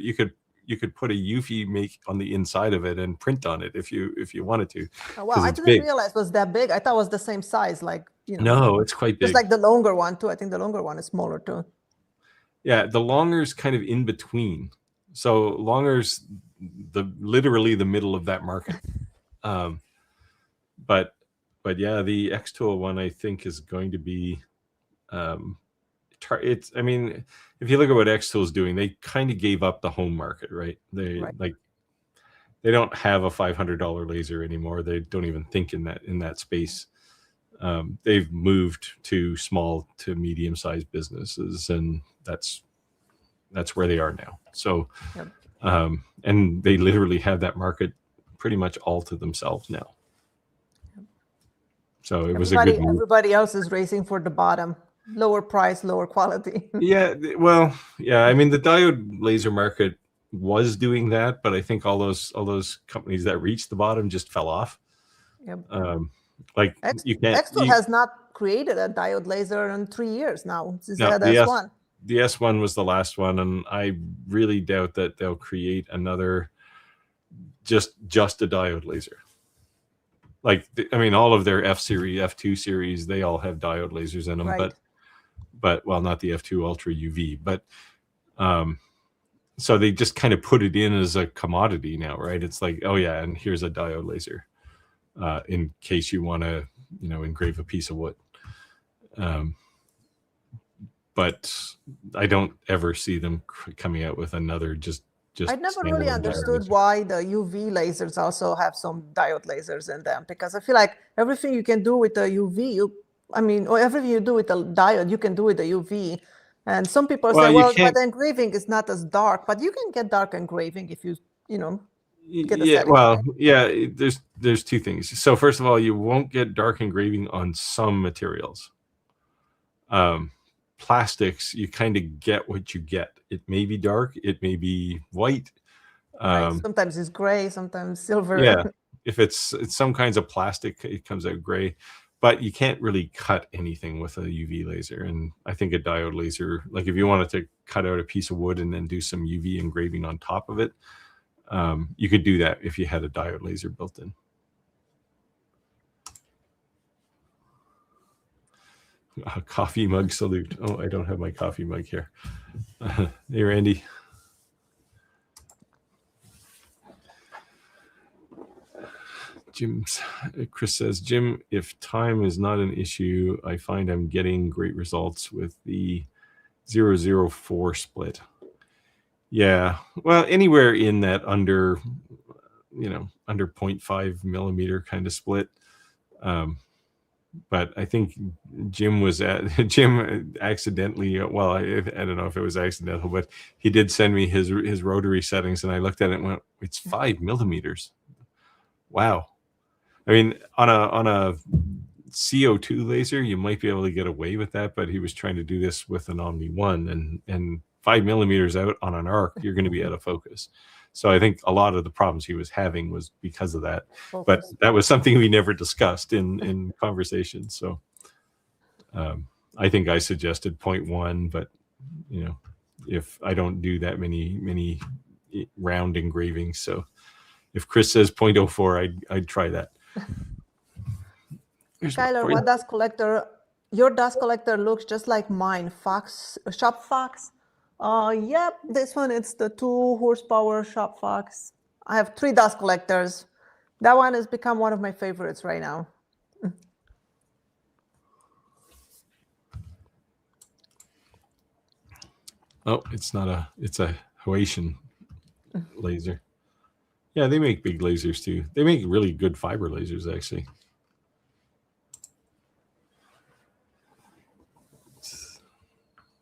Speaker 1: UV make on the inside of it and print on it if you wanted to.
Speaker 2: Oh, wow, I didn't realize it was that big. I thought it was the same size, like,
Speaker 1: No, it's quite big.
Speaker 2: Just like the longer one too. I think the longer one is smaller too.
Speaker 1: Yeah, the longer's kind of in between. So longer's literally the middle of that market. But yeah, the Xtool one I think is going to be I mean, if you look at what Xtool is doing, they kind of gave up the home market, right? They don't have a $500 laser anymore. They don't even think in that space. They've moved to small to medium-sized businesses, and that's where they are now. So,
Speaker 2: yep.
Speaker 1: And they literally have that market pretty much all to themselves now. Yep. So it was a good move.
Speaker 2: Everybody else is racing for the bottom. Lower price, lower quality.
Speaker 1: Yeah, well, yeah. I mean, the diode laser market was doing that, but I think all those companies that reached the bottom just fell off.
Speaker 2: Yep.
Speaker 1: Like
Speaker 2: Xtool has not created a diode laser in 3 years now. Since
Speaker 1: no,
Speaker 2: the S1.
Speaker 1: The S1 was the last one, and I really doubt that they'll create another just a diode laser. Like, I mean, all of their F series, F2 series, they all have diode lasers in them,
Speaker 2: right.
Speaker 1: but well, not the F2 Ultra UV, but so they just kind of put it in as a commodity now, right? It's like, oh yeah, and here's a diode laser in case you want to, engrave a piece of wood. But I don't ever see them coming out with another just
Speaker 2: I never really understood why the UV lasers also have some diode lasers in them, because I feel like everything you can do with the UV, or everything you do with the diode, you can do with the UV. And some people say, well, but the engraving is not as dark, but you can get dark engraving if you get the settings.
Speaker 1: Well, yeah, there's two things. So first of all, you won't get dark engraving on some materials. Plastics, you kind of get what you get. It may be dark, it may be white.
Speaker 2: Right. Sometimes it's gray, sometimes silver.
Speaker 1: Yeah, if it's some kinds of plastic, it comes out gray. But you can't really cut anything with a UV laser. And I think a diode laser, like if you wanted to cut out a piece of wood and then do some UV engraving on top of it, you could do that if you had a diode laser built in. A coffee mug salute. Oh, I don't have my coffee mug here. Hey, Randy. Chris says, Jim, if time is not an issue, I find I'm getting great results with the 004 split. Yeah, well, anywhere in that under 0.5 millimeter kind of split. But I think Jim accidentally, well, I don't know if it was accidental, but he did send me his rotary settings, and I looked at it and went, it's 5 millimeters. Wow. I mean, on a CO2 laser, you might be able to get away with that, but he was trying to do this with an Omni 1, and 5 millimeters out on an arc, you're going to be out of focus. So I think a lot of the problems he was having was because of that. Focus. But that was something we never discussed in conversation. So I think I suggested 0.1, but if I don't do that many round engravings, so if Chris says 0.04, I'd try that.
Speaker 2: Skylar, what dust collector? Your dust collector looks just like mine. Shop Fox. Yep, this one, it's the 2 horsepower Shop Fox. I have 3 dust collectors. That one has become one of my favorites right now.
Speaker 1: Oh, it's a Haitian laser. Yeah, they make big lasers too. They make really good fiber lasers, actually.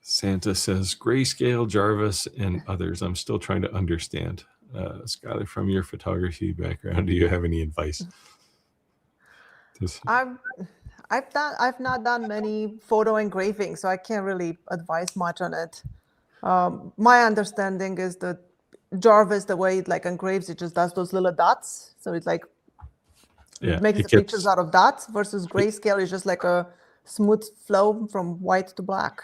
Speaker 1: Santa says, Grayscale, Jarvis, and others. I'm still trying to understand. Skylar, from your photography background, do you have any advice?
Speaker 2: I've not done many photo engraving, so I can't really advise much on it. My understanding is that Jarvis, the way it engraves, it just does those little dots. So it's it makes the pictures out of dots, versus Grayscale is just like a smooth flow from white to black.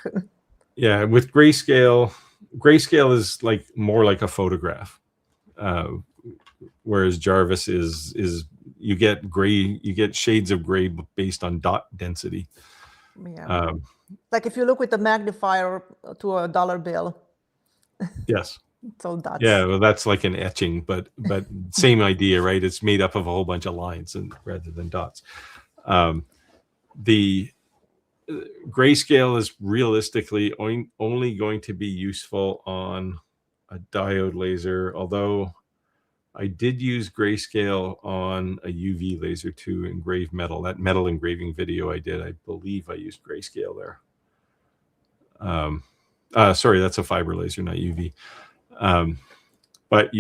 Speaker 1: Yeah, with Grayscale is more like a photograph, whereas Jarvis is you get gray, you get shades of gray based on dot density.
Speaker 2: Yeah, like if you look with the magnifier to a dollar bill.
Speaker 1: Yes.
Speaker 2: So dots.
Speaker 1: Yeah, well, that's like an etching, but same idea, right? It's made up of a whole bunch of lines rather than dots. The Grayscale is realistically only going to be useful on a diode laser, although I did use Grayscale on a UV laser to engrave metal. That metal engraving video I did, I believe I used Grayscale there. Sorry, that's a fiber laser, not UV. But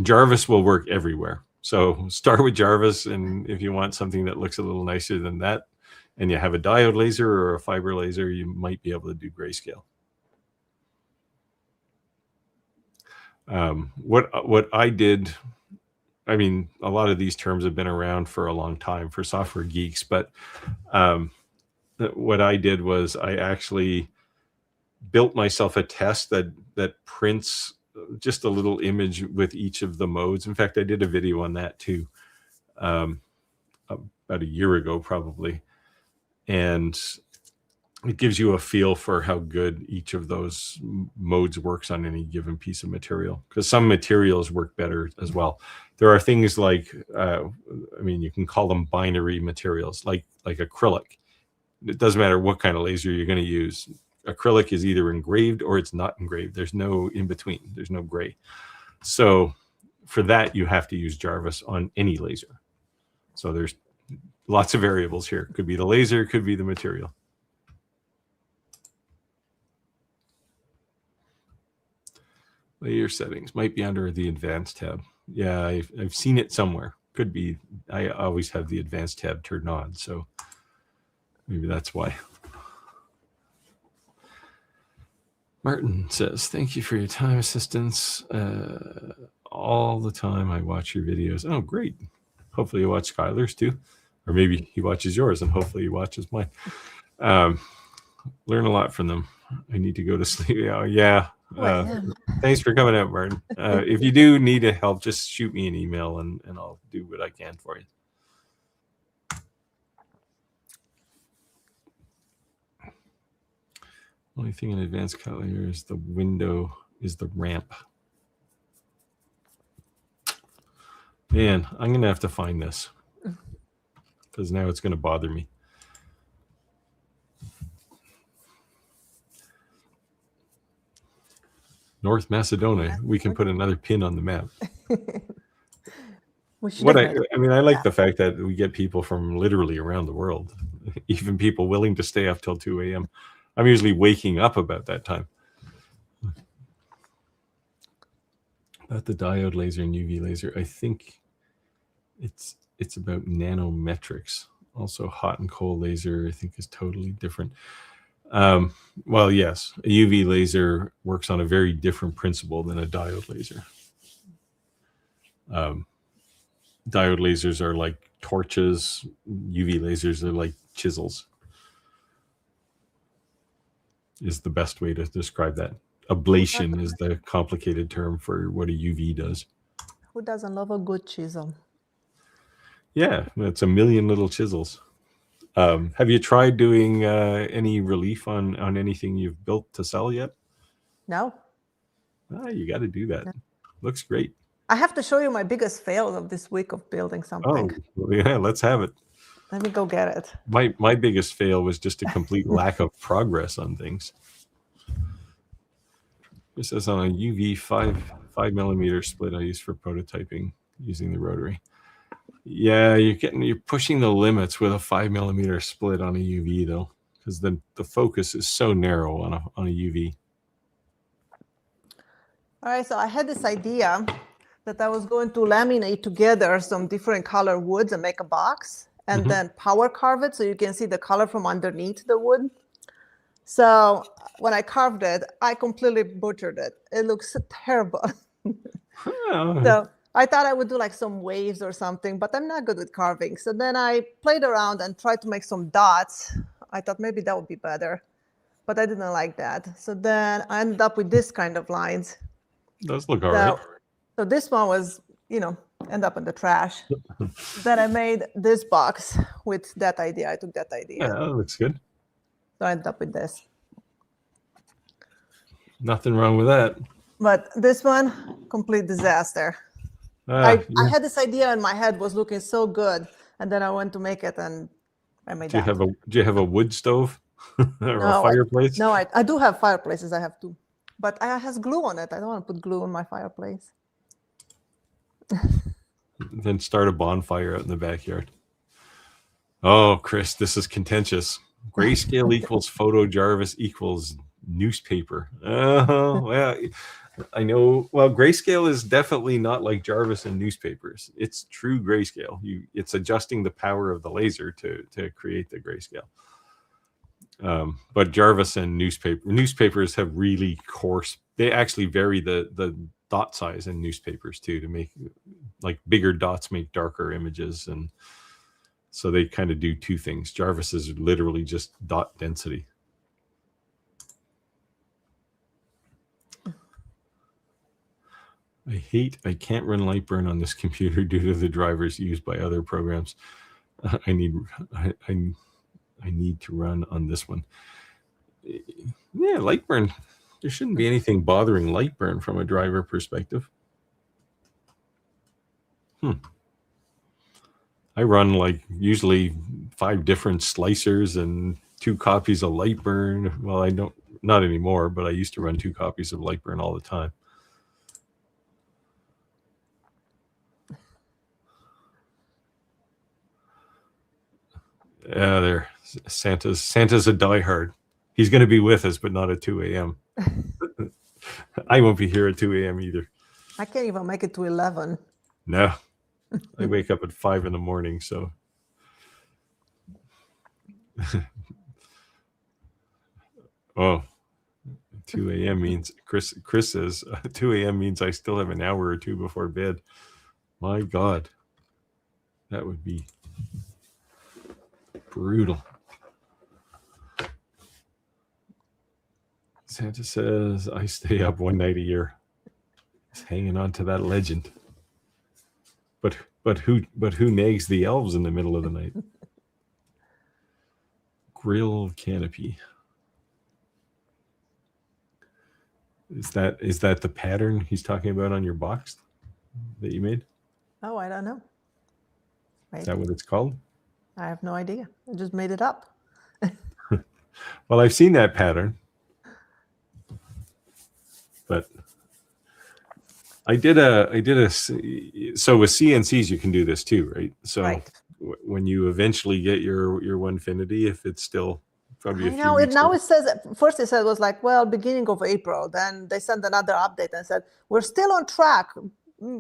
Speaker 1: Jarvis will work everywhere. So start with Jarvis, and if you want something that looks a little nicer than that, and you have a diode laser or a fiber laser, you might be able to do Grayscale. What I did, I mean, a lot of these terms have been around for a long time for software geeks, but what I did was I actually built myself a test that prints just a little image with each of the modes. In fact, I did a video on that too, about a year ago, probably. And it gives you a feel for how good each of those modes works on any given piece of material, because some materials work better as well. There are things like, I mean, you can call them binary materials, like acrylic. It doesn't matter what kind of laser you're going to use. Acrylic is either engraved or it's not engraved. There's no in between. There's no gray. So for that, you have to use Jarvis on any laser. So there's lots of variables here. Could be the laser, could be the material. Layer settings might be under the advanced tab. Yeah, I've seen it somewhere. Could be. I always have the advanced tab turned on, so maybe that's why. Martin says, thank you for your time assistance. All the time I watch your videos. Oh, great. Hopefully you watch Skylar's too. Or maybe he watches yours and hopefully he watches mine. Learn a lot from them. I need to go to sleep. Yeah. Thanks for coming out, Martin. If you do need help, just shoot me an email and I'll do what I can for you. Only thing in advanced cut layer is the window, is the ramp. Man, I'm going to have to find this because now it's going to bother me. North Macedonia. We can put another pin on the map. I mean, I like the fact that we get people from literally around the world, even people willing to stay up till 2 a.m. I'm usually waking up about that time. About the diode laser and UV laser, I think it's about nanometrics. Also, hot and cold laser, I think, is totally different. Well, yes, a UV laser works on a very different principle than a diode laser. Diode lasers are like torches. UV lasers are like chisels. Is the best way to describe that. Ablation is the complicated term for what a UV does.
Speaker 2: Who doesn't love a good chisel?
Speaker 1: Yeah, it's a million little chisels. Have you tried doing any relief on anything you've built to sell yet?
Speaker 2: No.
Speaker 1: You got to do that. No. Looks great.
Speaker 2: I have to show you my biggest fail of this week of building something.
Speaker 1: Oh, well, yeah, let's have it.
Speaker 2: Let me go get it.
Speaker 1: My biggest fail was just a complete lack of progress on things. This is on a UV 5mm split I use for prototyping using the Rotary. Yeah, you're pushing the limits with a 5mm split on a UV though, because the focus is so narrow on a UV.
Speaker 2: All right, so I had this idea that I was going to laminate together some different color woods and make a box, and then power carve it so you can see the color from underneath the wood. So when I carved it, I completely butchered it. It looks terrible. So I thought I would do like some waves or something, but I'm not good with carving. So then I played around and tried to make some dots. I thought maybe that would be better, but I didn't like that. So then I ended up with this kind of lines.
Speaker 1: Those look all right.
Speaker 2: So this one was, end up in the trash. Then I made this box with that idea. I took that idea.
Speaker 1: Yeah, that looks good.
Speaker 2: So I ended up with this.
Speaker 1: Nothing wrong with that.
Speaker 2: But this one, complete disaster. I had this idea in my head, was looking so good, and then I went to make it, and I made that.
Speaker 1: Do you have a wood stove or a fireplace?
Speaker 2: No, I do have fireplaces. I have two, but it has glue on it. I don't want to put glue on my fireplace.
Speaker 1: Then start a bonfire out in the backyard. Oh, Chris, this is contentious. Grayscale equals photo Jarvis equals newspaper. Oh, well, I know. Well, grayscale is definitely not like Jarvis and newspapers. It's true grayscale. It's adjusting the power of the laser to create the grayscale. But Jarvis and newspapers have really coarse. They actually vary the dot size in newspapers too, to make like bigger dots make darker images, and so they kind of do two things. Jarvis is literally just dot density. I can't run LightBurn on this computer due to the drivers used by other programs. I need to run on this one. Yeah, LightBurn. There shouldn't be anything bothering LightBurn from a driver perspective. I run like usually 5 different slicers and 2 copies of LightBurn. Well, I don't, not anymore, but I used to run 2 copies of LightBurn all the time. Yeah, there. Santa's a diehard. He's going to be with us, but not at 2 a.m. I won't be here at 2 a.m. either.
Speaker 2: I can't even make it to 11.
Speaker 1: No. I wake up at 5 in the morning, so. Oh, 2 a.m. means, Chris says, 2 a.m. means I still have an hour or two before bed. My God. That would be brutal. Santa says, I stay up one night a year. He's hanging on to that legend. But who nags the elves in the middle of the night? Grill canopy. Is that the pattern he's talking about on your box that you made?
Speaker 2: Oh, I don't know. Maybe.
Speaker 1: Is that what it's called?
Speaker 2: I have no idea. I just made it up.
Speaker 1: Well, I've seen that pattern, but I did a so with CNCs you can do this too, right? So
Speaker 2: right.
Speaker 1: When you eventually get your Onefinity, if it's still probably a few weeks
Speaker 2: now
Speaker 1: old.
Speaker 2: it says, first it said it was like, well, beginning of April. Then they sent another update and said we're still on track,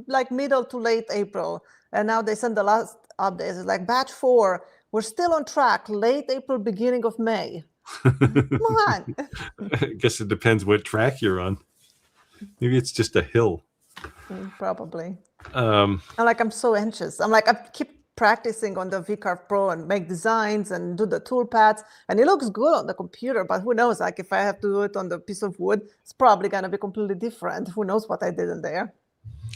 Speaker 2: like middle to late April. And now they sent the last update. It's like batch 4. We're still on track, late April, beginning of May. Come on.
Speaker 1: I guess it depends what track you're on. Maybe it's just a hill.
Speaker 2: Probably. I'm so anxious. I'm like, I keep practicing on the VCarve Pro and make designs and do the tool paths, and it looks good on the computer, but who knows, like if I have to do it on the piece of wood, it's probably going to be completely different. Who knows what I did in there?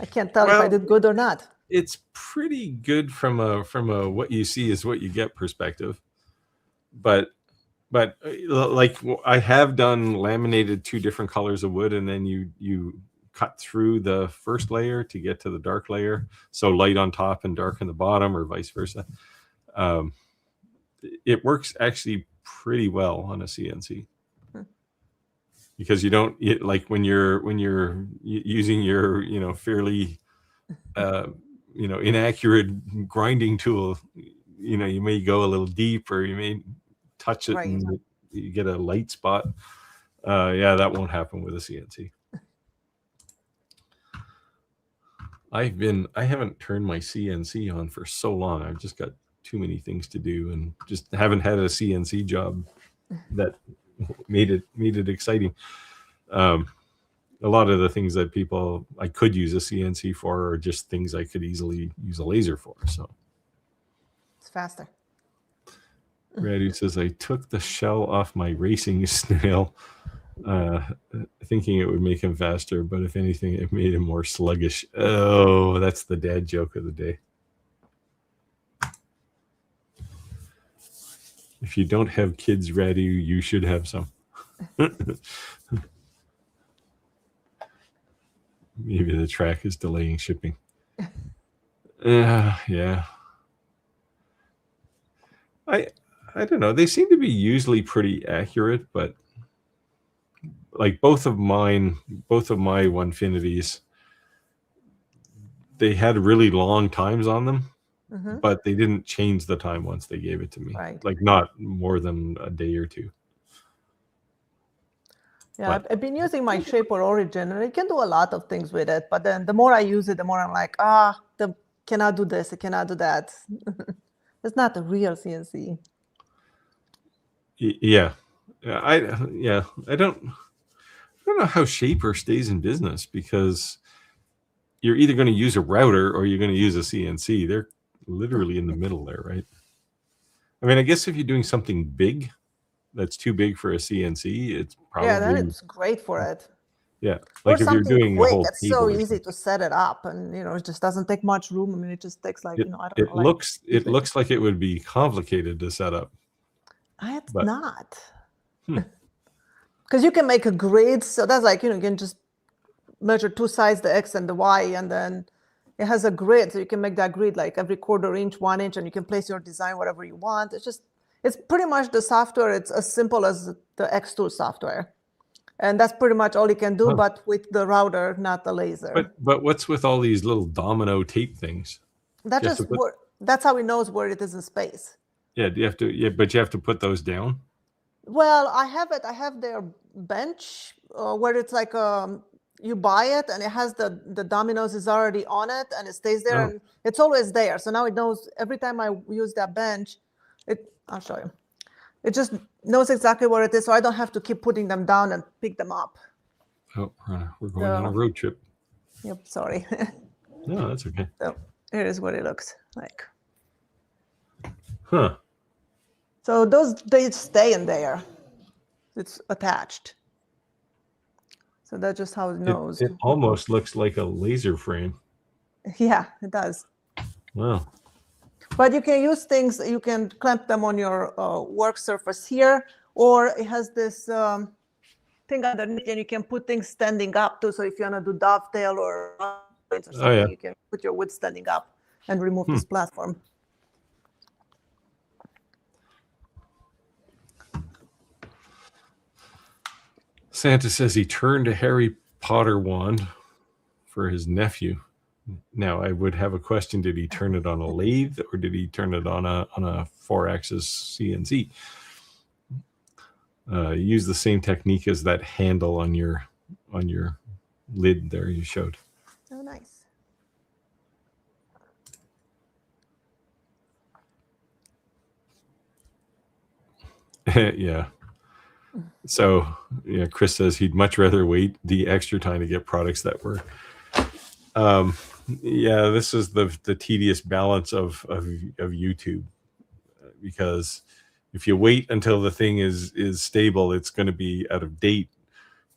Speaker 2: I can't tell if I did good or not.
Speaker 1: It's pretty good from a what you see is what you get perspective, but like I have done laminated 2 different colors of wood, and then you cut through the first layer to get to the dark layer, so light on top and dark on the bottom, or vice versa. It works actually pretty well on a CNC because you don't like when you're using your fairly inaccurate grinding tool, you may go a little deep, or you may touch it and you get a light spot. Yeah, that won't happen with a CNC. I haven't turned my CNC on for so long. I've just got too many things to do and just haven't had a CNC job that made it exciting. A lot of the things that I could use a CNC for are just things I could easily use a laser for. So
Speaker 2: it's faster.
Speaker 1: Radu says, I took the shell off my racing snail, thinking it would make him faster, but if anything, it made him more sluggish. Oh, that's the dad joke of the day. If you don't have kids, Radu, you should have some. Maybe the track is delaying shipping. Yeah. I don't know. They seem to be usually pretty accurate, but like both of my Onefinities, they had really long times on them, but they didn't change the time once they gave it to me.
Speaker 2: Right.
Speaker 1: Like not more than a day or 2.
Speaker 2: Yeah, I've been using my Shaper Origin, and I can do a lot of things with it. But then the more I use it, the more I'm like, cannot do this, I cannot do that. It's not a real CNC.
Speaker 1: Yeah, I don't know how Shaper stays in business, because you're either going to use a router or you're going to use a CNC. They're literally in the middle there, right? I mean, I guess if you're doing something big that's too big for a CNC, it's probably
Speaker 2: then it's great for it.
Speaker 1: Yeah, like
Speaker 2: or
Speaker 1: if you're doing
Speaker 2: quick,
Speaker 1: a whole
Speaker 2: it's so easy to set it up, and it just doesn't take much room. I mean, it just takes like
Speaker 1: it looks like it would be complicated to set up.
Speaker 2: It's not. because you can make a grid. So that's like, you can just measure two sides, the X and the Y, and then it has a grid. So you can make that grid like every 1/4 inch, 1 inch, and you can place your design wherever you want. It's pretty much the software. It's as simple as the Xtool software. And that's pretty much all you can do, but with the router, not the laser.
Speaker 1: But what's with all these little domino tape things?
Speaker 2: That's how it knows where it is in space.
Speaker 1: Yeah, do you have to? Yeah, but you have to put those down.
Speaker 2: Well, I have their bench where it's like you buy it and it has the dominoes is already on it and it stays there and it's always there. So now it knows every time I use that bench, I'll show you. It just knows exactly where it is, so I don't have to keep putting them down and pick them up.
Speaker 1: Oh, we're going on a road trip.
Speaker 2: Yep, sorry.
Speaker 1: No, that's okay.
Speaker 2: So here is what it looks like.
Speaker 1: Huh.
Speaker 2: So they stay in there. It's attached. So that's just how it knows.
Speaker 1: It almost looks like a laser frame.
Speaker 2: Yeah, it does.
Speaker 1: Wow.
Speaker 2: But you can use things, you can clamp them on your work surface here, or it has this thing underneath and you can put things standing up too. So if you want to do dovetail or something, you can put your wood standing up and remove this platform.
Speaker 1: Santa says he turned a Harry Potter wand for his nephew. Now, I would have a question. Did he turn it on a lathe or did he turn it on a 4-axis CNC? Use the same technique as that handle on your lid there you showed.
Speaker 2: Oh, nice.
Speaker 1: Yeah. So, yeah, Chris says he'd much rather wait the extra time to get products that were yeah, this is the tedious balance of YouTube, because if you wait until the thing is stable, it's going to be out of date.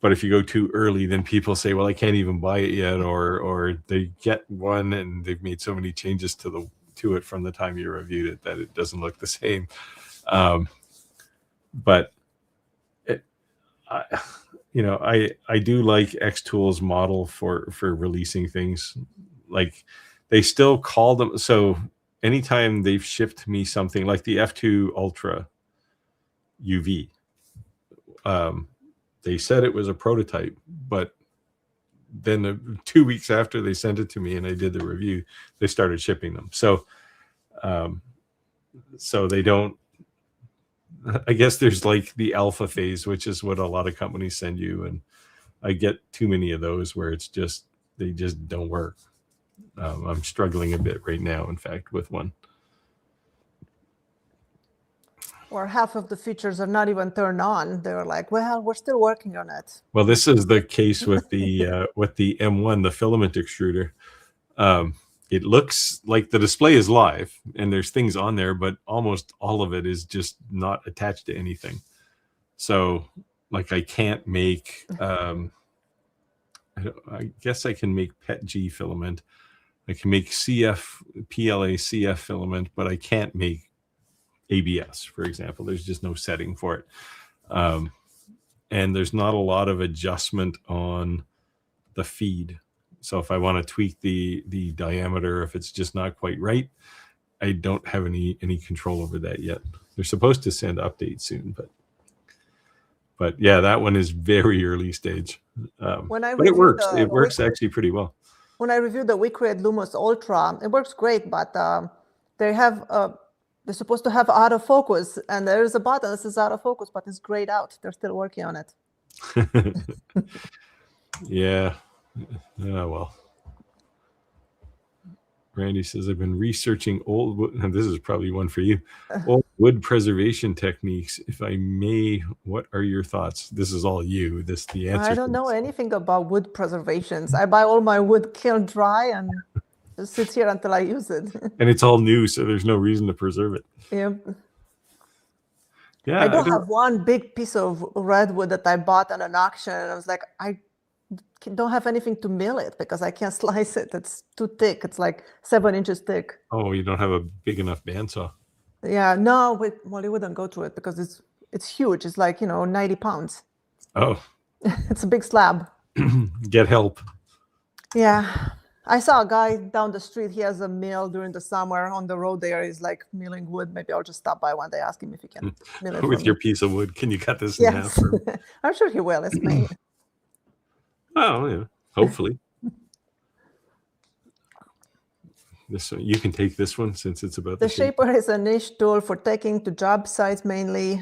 Speaker 1: But if you go too early, then people say, well, I can't even buy it yet, or they get one and they've made so many changes to it from the time you reviewed it that it doesn't look the same. But I do like Xtool's model for releasing things. Like, they still call them, so anytime they've shipped me something like the F2 Ultra UV, they said it was a prototype, but then 2 weeks after they sent it to me and I did the review, they started shipping them. So they don't, I guess there's like the alpha phase, which is what a lot of companies send you, and I get too many of those where they just don't work. I'm struggling a bit right now, in fact, with one.
Speaker 2: Or half of the features are not even turned on. They're like, well, we're still working on it.
Speaker 1: Well, this is the case with the with the M1, the filament extruder. It looks like the display is live and there's things on there, but almost all of it is just not attached to anything. So, like, I can't make, I guess I can make PETG filament. I can make PLA CF filament, but I can't make ABS, for example. There's just no setting for it. And there's not a lot of adjustment on the feed. So if I want to tweak the diameter, if it's just not quite right, I don't have any control over that yet. They're supposed to send updates soon, but yeah, that one is very early stage. But it works. It works actually pretty well.
Speaker 2: When I reviewed the WeCreate Lumos Ultra, it works great, but they're supposed to have autofocus, and there's a button that says autofocus, but it's grayed out. They're still working on it.
Speaker 1: Yeah. Oh, well. Randy says, I've been researching old wood, and this is probably one for you, old wood preservation techniques. If I may, what are your thoughts? This is all you. The answer.
Speaker 2: I don't know anything about wood preservations. I buy all my wood kiln dry and just sits here until I use it.
Speaker 1: And it's all new, so there's no reason to preserve it.
Speaker 2: Yep.
Speaker 1: Yeah.
Speaker 2: I don't have one big piece of redwood that I bought at an auction, and I was like, I don't have anything to mill it because I can't slice it. It's too thick. It's like 7 inches thick.
Speaker 1: Oh, you don't have a big enough bandsaw.
Speaker 2: Yeah, no, well, it wouldn't go through it because it's huge. It's like, 90 pounds.
Speaker 1: Oh.
Speaker 2: It's a big slab.
Speaker 1: Get help.
Speaker 2: Yeah. I saw a guy down the street. He has a mill during the summer on the road there. He's like milling wood. Maybe I'll just stop by one day, ask him if he can mill it for
Speaker 1: With
Speaker 2: me.
Speaker 1: your piece of wood, can you cut this in half?
Speaker 2: Yes. I'm sure he will. It's me.
Speaker 1: Oh, yeah. Hopefully. This one, you can take this one since it's about
Speaker 2: The shaper is a niche tool for taking to job sites mainly,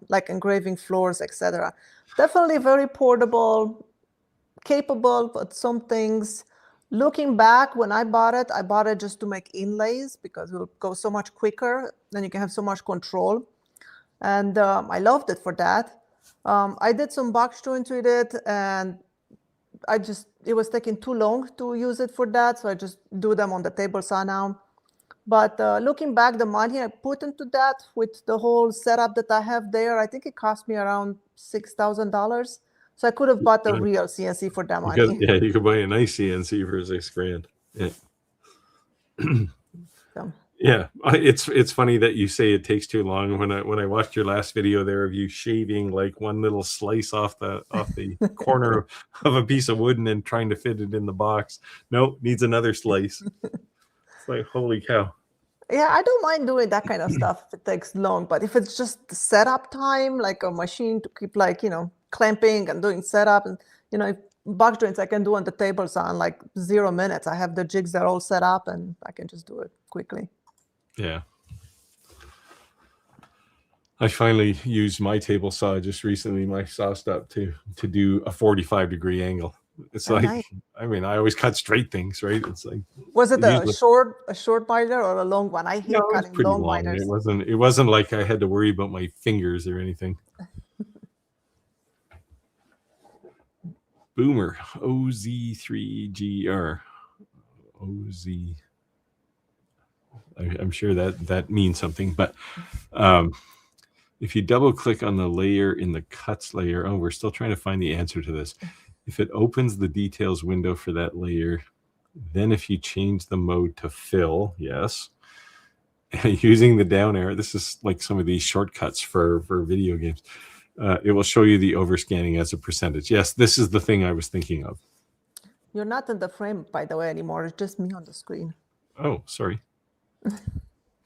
Speaker 2: like engraving floors, etc. Definitely very portable, capable, but some things. Looking back, when I bought it just to make inlays because it will go so much quicker. Then you can have so much control. And I loved it for that. I did some box joints with it, and it was taking too long to use it for that, so I just do them on the table saw now. But looking back, the money I put into that with the whole setup that I have there, I think it cost me around $6,000. So I could have bought the real CNC for that money.
Speaker 1: Yeah, you could buy a nice CNC for $6,000. Yeah.
Speaker 2: So.
Speaker 1: Yeah, it's funny that you say it takes too long. When I watched your last video there of you shaving like one little slice off the corner of a piece of wood and then trying to fit it in the box. Nope, needs another slice. It's like, holy cow.
Speaker 2: Yeah, I don't mind doing that kind of stuff if it takes long, but if it's just the setup time, like a machine to keep like, clamping and doing setup, and box joints I can do on the table saw in like 0 minutes. I have the jigs that are all set up and I can just do it quickly.
Speaker 1: Yeah. I finally used my table saw just recently, my saw stop to do a 45-degree angle. It's like, nice. I mean, I always cut straight things, right? It's like,
Speaker 2: was it a short miter or a long one? I hate cutting long miters.
Speaker 1: It wasn't like I had to worry about my fingers or anything. Boomer OZ3GR OZ. I'm sure that means something, but if you double click on the layer in the cuts layer, we're still trying to find the answer to this. If it opens the details window for that layer, then if you change the mode to fill, yes, and using the down arrow, this is like some of these shortcuts for video games. It will show you the overscanning as a percentage. Yes, this is the thing I was thinking of.
Speaker 2: You're not in the frame, by the way, anymore. It's just me on the screen.
Speaker 1: Oh, sorry.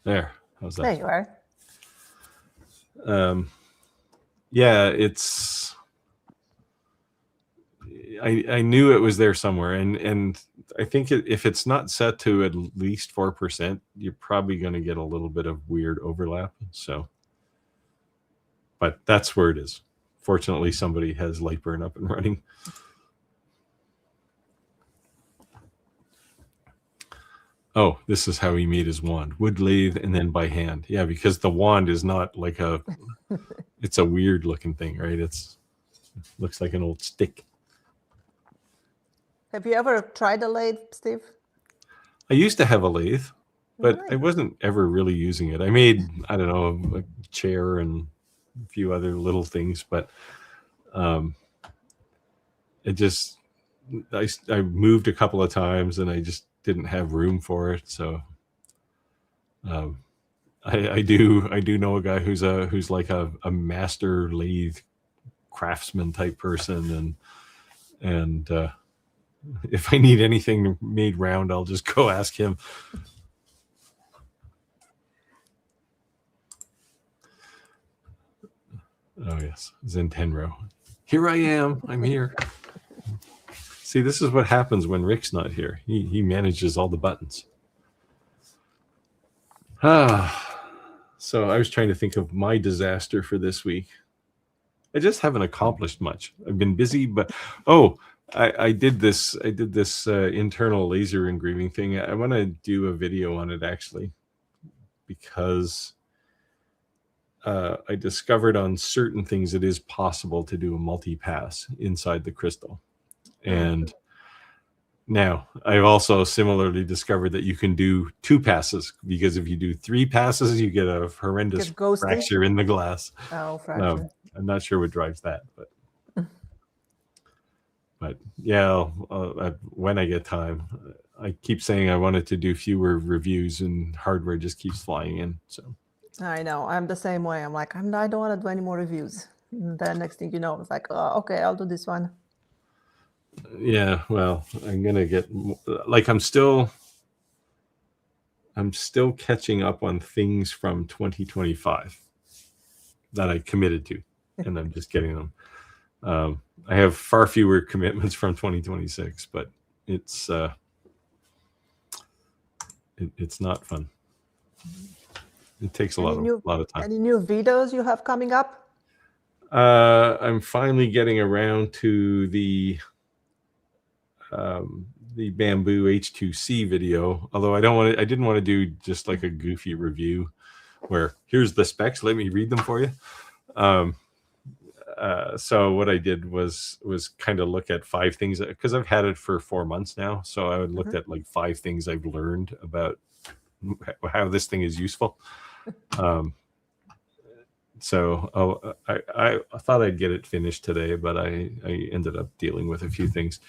Speaker 1: There. How's that?
Speaker 2: There you are.
Speaker 1: Yeah, it's. I knew it was there somewhere, and I think if it's not set to at least 4%, you're probably going to get a little bit of weird overlap. So, but that's where it is. Fortunately, somebody has LightBurn up and running. Oh, this is how he made his wand. Wood lathe and then by hand. Yeah, because the wand is not like it's a weird looking thing, right? It looks like an old stick.
Speaker 2: Have you ever tried a lathe, Steve?
Speaker 1: I used to have a lathe, but I wasn't ever really using it. I made, I don't know, a chair and a few other little things, but it just, I moved a couple of times and I just didn't have room for it. So I do know a guy who's like a master lathe craftsman type person, and if I need anything made round, I'll just go ask him. Oh yes, Zentenro. Here I am. I'm here. See, this is what happens when Rick's not here. He manages all the buttons. So I was trying to think of my disaster for this week. I just haven't accomplished much. I've been busy, but I did this internal laser engraving thing. I want to do a video on it actually, because I discovered on certain things it is possible to do a multi-pass inside the crystal. And now I've also similarly discovered that you can do 2 passes, because if you do 3 passes, you get a horrendous fracture in the glass.
Speaker 2: Oh, fracture.
Speaker 1: I'm not sure what drives that, but yeah, when I get time. I keep saying I wanted to do fewer reviews, and hardware just keeps flying in. So
Speaker 2: I know, I'm the same way. I'm like, I don't want to do any more reviews. And then next thing you know, it's like, oh, okay, I'll do this one.
Speaker 1: Yeah, well, I'm gonna get like I'm still catching up on things from 2025 that I committed to, and I'm just getting them. I have far fewer commitments from 2026, but it's not fun. It takes a lot of time.
Speaker 2: Any new videos you have coming up?
Speaker 1: I'm finally getting around to the bamboo H2C video, although I didn't want to do just like a goofy review where here's the specs, let me read them for you. So what I did was kind of look at 5 things, because I've had it for 4 months now. So I would looked at like 5 things I've learned about how this thing is useful. So I thought I'd get it finished today, but I ended up dealing with a few things.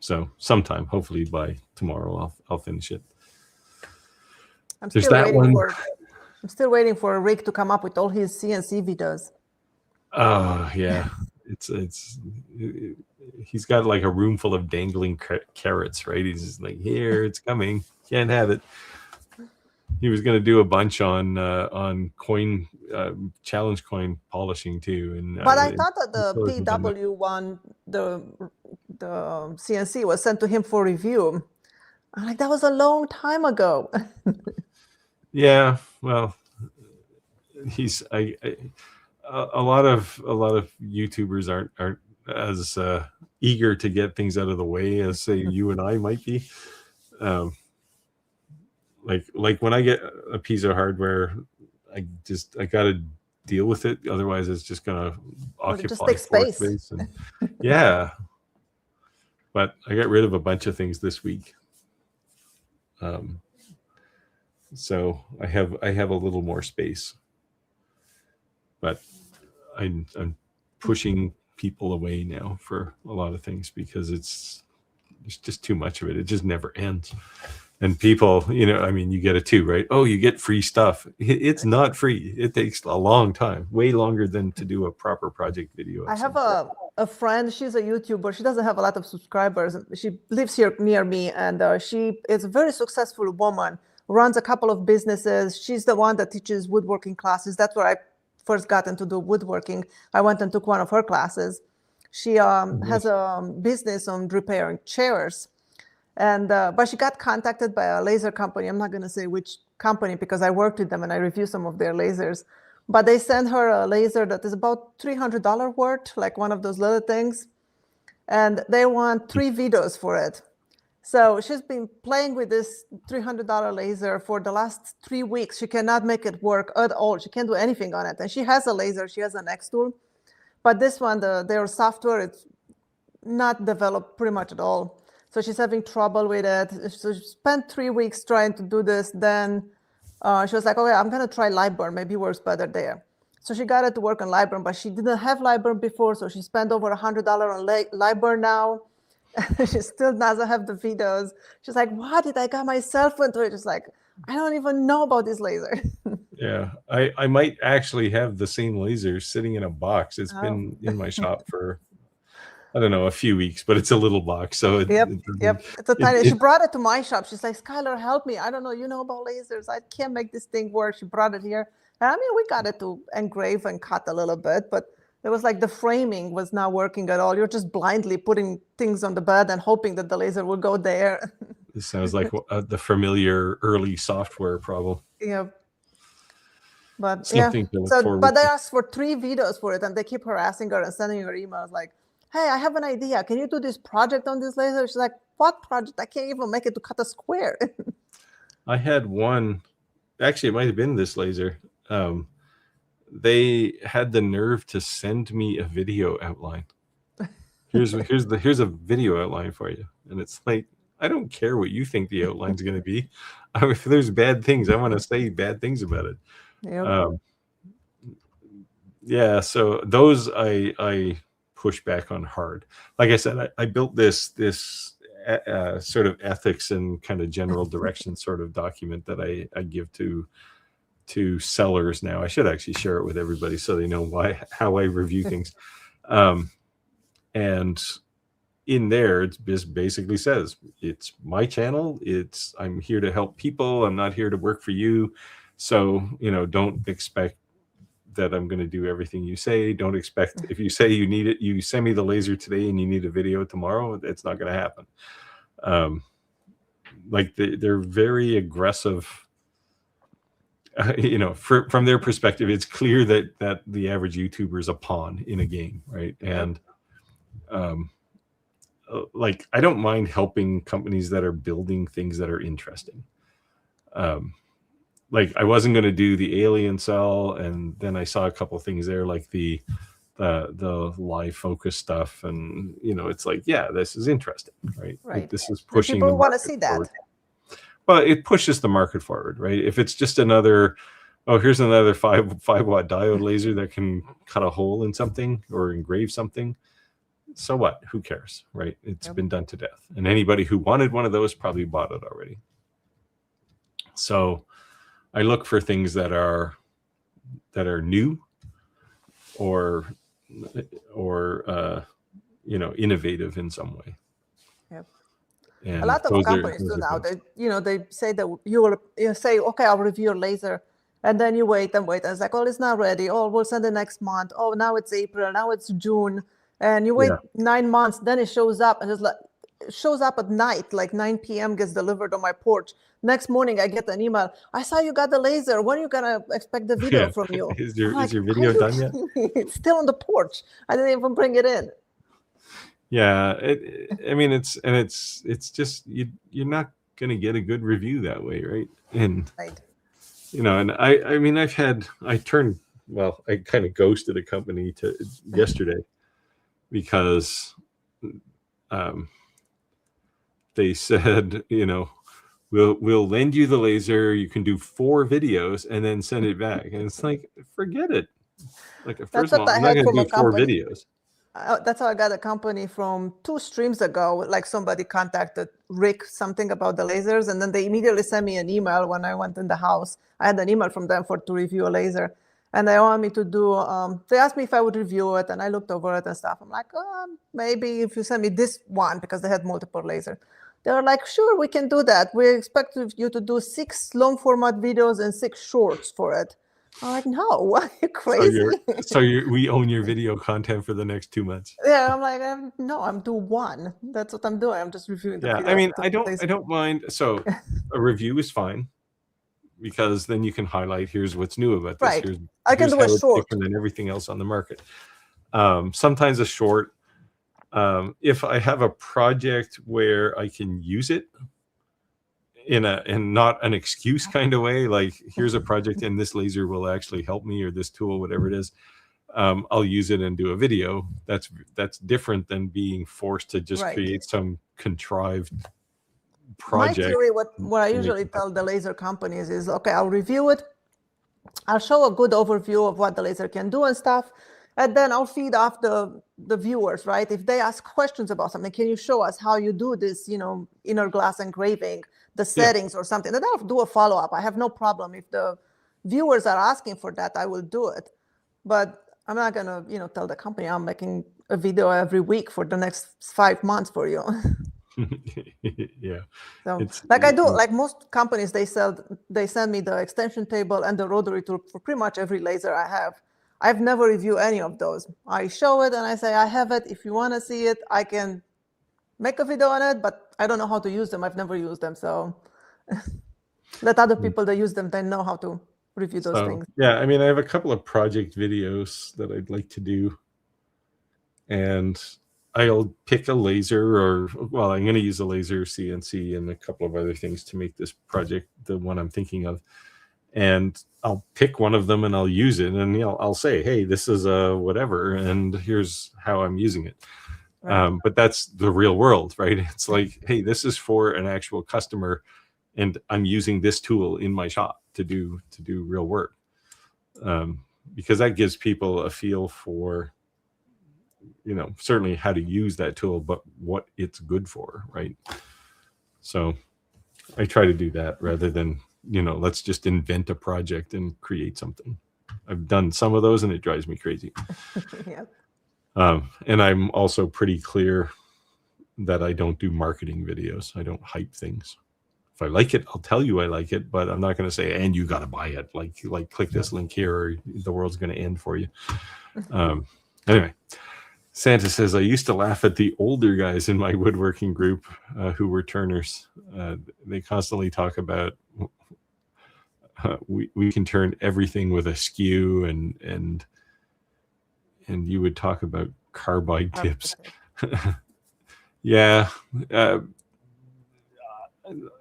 Speaker 1: So sometime, hopefully by tomorrow, I'll finish it.
Speaker 2: I'm still waiting for Rick to come up with all his CNC videos.
Speaker 1: Oh yeah, he's got like a room full of dangling carrots, right? He's just like, here, it's coming, can't have it. He was going to do a bunch on coin challenge coin polishing too,
Speaker 2: but I thought that the PW one, the CNC was sent to him for review. I'm like, that was a long time ago.
Speaker 1: Yeah, well, he's a lot of YouTubers aren't as eager to get things out of the way as say you and I might be. Like when I get a piece of hardware, I gotta deal with it. Otherwise, it's just gonna occupy space. And, yeah, but I got rid of a bunch of things this week. So I have a little more space, but I'm pushing people away now for a lot of things because it's just too much of it. It just never ends. And people, I mean, you get it too, right? Oh, you get free stuff. It's not free. It takes a long time, way longer than to do a proper project video.
Speaker 2: I have a friend. She's a YouTuber. She doesn't have a lot of subscribers. She lives here near me, and she is a very successful woman, runs a couple of businesses. She's the one that teaches woodworking classes. That's where I first got into the woodworking. I went and took one of her classes. She has a business on repairing chairs. And but she got contacted by a laser company. I'm not going to say which company because I worked with them and I reviewed some of their lasers. But they sent her a laser that is about $300 worth, like one of those little things. And they want 3 videos for it. So she's been playing with this $300 laser for the last 3 weeks. She cannot make it work at all. She can't do anything on it. And she has a laser. She has an X tool. But this one, their software, it's not developed pretty much at all. So she's having trouble with it. So she spent 3 weeks trying to do this. Then she was like, okay, I'm going to try LightBurn. Maybe it works better there. So she got it to work on LightBurn, but she didn't have LightBurn before. So she spent over $100 on LightBurn now. She still doesn't have the videos. She's like, what did I get myself into? It's just like, I don't even know about this laser.
Speaker 1: Yeah, I might actually have the same laser sitting in a box. It's been in my shop for, I don't know, a few weeks, but it's a little box. So
Speaker 2: yep. It's a tiny. She brought it to my shop. She's like, Skylar, help me. I don't know. You know about lasers. I can't make this thing work. She brought it here. And I mean, we got it to engrave and cut a little bit, but it was like the framing was not working at all. You're just blindly putting things on the bed and hoping that the laser will go there.
Speaker 1: This sounds like the familiar early software problem.
Speaker 2: Yeah. But something but they asked for 3 videos for it, and they keep harassing her and sending her emails like, hey, I have an idea. Can you do this project on this laser? She's like, what project? I can't even make it to cut a square.
Speaker 1: I had one, actually it might have been this laser. They had the nerve to send me a video outline. Here's a video outline for you. And it's like, I don't care what you think the outline's going to be. I mean, if there's bad things, I want to say bad things about it. Yep. Yeah, so those I push back on hard. Like I said, I built this sort of ethics and kind of general direction sort of document that I give to to sellers now. I should actually share it with everybody so they know how I review things. And in there, it just basically says, it's my channel. I'm here to help people. I'm not here to work for you. So, don't expect that I'm going to do everything you say. Don't expect, if you say you need it, you send me the laser today and you need a video tomorrow, it's not going to happen. Like they're very aggressive. From their perspective, it's clear that the average YouTuber is a pawn in a game, right? And like, I don't mind helping companies that are building things that are interesting. Like, I wasn't going to do the alien cell, and then I saw a couple of things there, like the live focus stuff, and it's like, yeah, this is interesting, right? Like, this is pushing.
Speaker 2: People want to see that.
Speaker 1: Forward. But it pushes the market forward, right? If it's just another, here's another 5-watt diode laser that can cut a hole in something or engrave something, so what? Who cares, right? It's been done to death. And anybody who wanted one of those probably bought it already. So I look for things that are new or innovative in some way.
Speaker 2: Yep.
Speaker 1: And
Speaker 2: a lot of companies do now. They say that you say, okay, I'll review your laser, and then you wait and wait. And it's like, oh, it's not ready. Oh, we'll send it next month. Oh, now it's April. Now it's June. And you wait 9 months, then it shows up, and it's like, it shows up at night, like 9 p.m. gets delivered on my porch. Next morning, I get an email. I saw you got the laser. When are you gonna expect the video from you?
Speaker 1: Is your video done yet?
Speaker 2: It's still on the porch. I didn't even bring it in.
Speaker 1: Yeah, it's just you're not gonna get a good review that way, right? And and I kind of ghosted a company yesterday because they said, we'll lend you the laser. You can do 4 videos and then send it back. And it's like, forget it. Like, first of all, I'm not going to do 4 videos.
Speaker 2: That's how I got a company from 2 streams ago. Like, somebody contacted Rick something about the lasers, and then they immediately sent me an email when I went in the house. I had an email from them to review a laser. And they want me to do, they asked me if I would review it, and I looked over it and stuff. I'm like, maybe if you send me this one, because they had multiple lasers. They were like, sure, we can do that. We expect you to do 6 long format videos and 6 shorts for it. I'm like, no, are you crazy?
Speaker 1: So we own your video content for the next 2 months.
Speaker 2: Yeah, I'm like, no, I'm doing 1. That's what I'm doing. I'm just reviewing the video.
Speaker 1: I mean, I don't mind. So a review is fine, because then you can highlight, here's what's new about this.
Speaker 2: Right. I can do a short.
Speaker 1: Different than everything else on the market. Sometimes a short, if I have a project where I can use it in not an excuse kind of way, like, here's a project and this laser will actually help me, or this tool, whatever it is, I'll use it and do a video. That's different than being forced to just create some contrived project.
Speaker 2: My theory, what I usually tell the laser companies is, okay, I'll review it. I'll show a good overview of what the laser can do and stuff. And then I'll feed off the viewers, right? If they ask questions about something, can you show us how you do this, inner glass engraving, the settings or something? Then I'll do a follow-up. I have no problem. If the viewers are asking for that, I will do it. But I'm not going to, tell the company I'm making a video every week for the next 5 months for you.
Speaker 1: Yeah.
Speaker 2: So, like I do, like most companies, they send me the extension table and the rotary tool for pretty much every laser I have. I've never reviewed any of those. I show it and I say, I have it. If you want to see it, I can make a video on it, but I don't know how to use them. I've never used them. So let other people that use them, they know how to review those things.
Speaker 1: Yeah, I have a couple of project videos that I'd like to do. And I'll pick a laser, I'm going to use a laser, CNC, and a couple of other things to make this project the one I'm thinking of. And I'll pick one of them and I'll use it, and I'll say, hey, this is a whatever, and here's how I'm using it. Right. But that's the real world, right? It's like, hey, this is for an actual customer, and I'm using this tool in my shop to do real work, because that gives people a feel for, certainly how to use that tool, but what it's good for, right? So I try to do that rather than let's just invent a project and create something. I've done some of those and it drives me crazy.
Speaker 2: Yeah.
Speaker 1: And I'm also pretty clear that I don't do marketing videos. I don't hype things. If I like it, I'll tell you I like it, but I'm not going to say, and you got to buy it. Like click this link here or the world's going to end for you. Anyway, Santa says, I used to laugh at the older guys in my woodworking group who were turners. They constantly talk about we can turn everything with a skew, and you would talk about carbide tips. Yeah.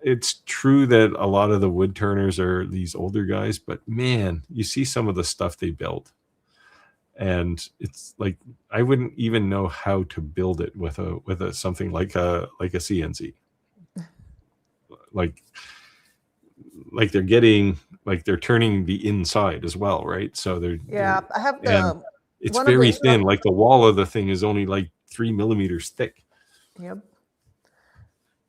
Speaker 1: It's true that a lot of the wood turners are these older guys, but man, you see some of the stuff they built. And it's like I wouldn't even know how to build it with a something like a CNC. Like they're turning the inside as well, right? So
Speaker 2: I have
Speaker 1: it's very thin. Like the wall of the thing is only like 3 millimeters thick.
Speaker 2: Yep.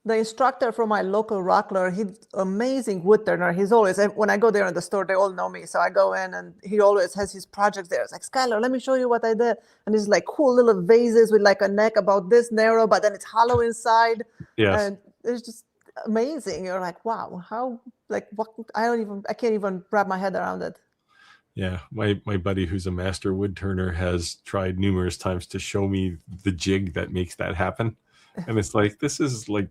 Speaker 2: The instructor from my local Rockler, he's amazing wood turner. He's always, when I go there in the store, they all know me. So I go in and he always has his projects there. It's like, Skylar, let me show you what I did. And it's like cool little vases with like a neck about this narrow, but then it's hollow inside.
Speaker 1: Yes.
Speaker 2: And it's just amazing. You're like, wow, how, like, what? I can't even wrap my head around it.
Speaker 1: Yeah, my buddy who's a master wood turner has tried numerous times to show me the jig that makes that happen. And it's like, this is like,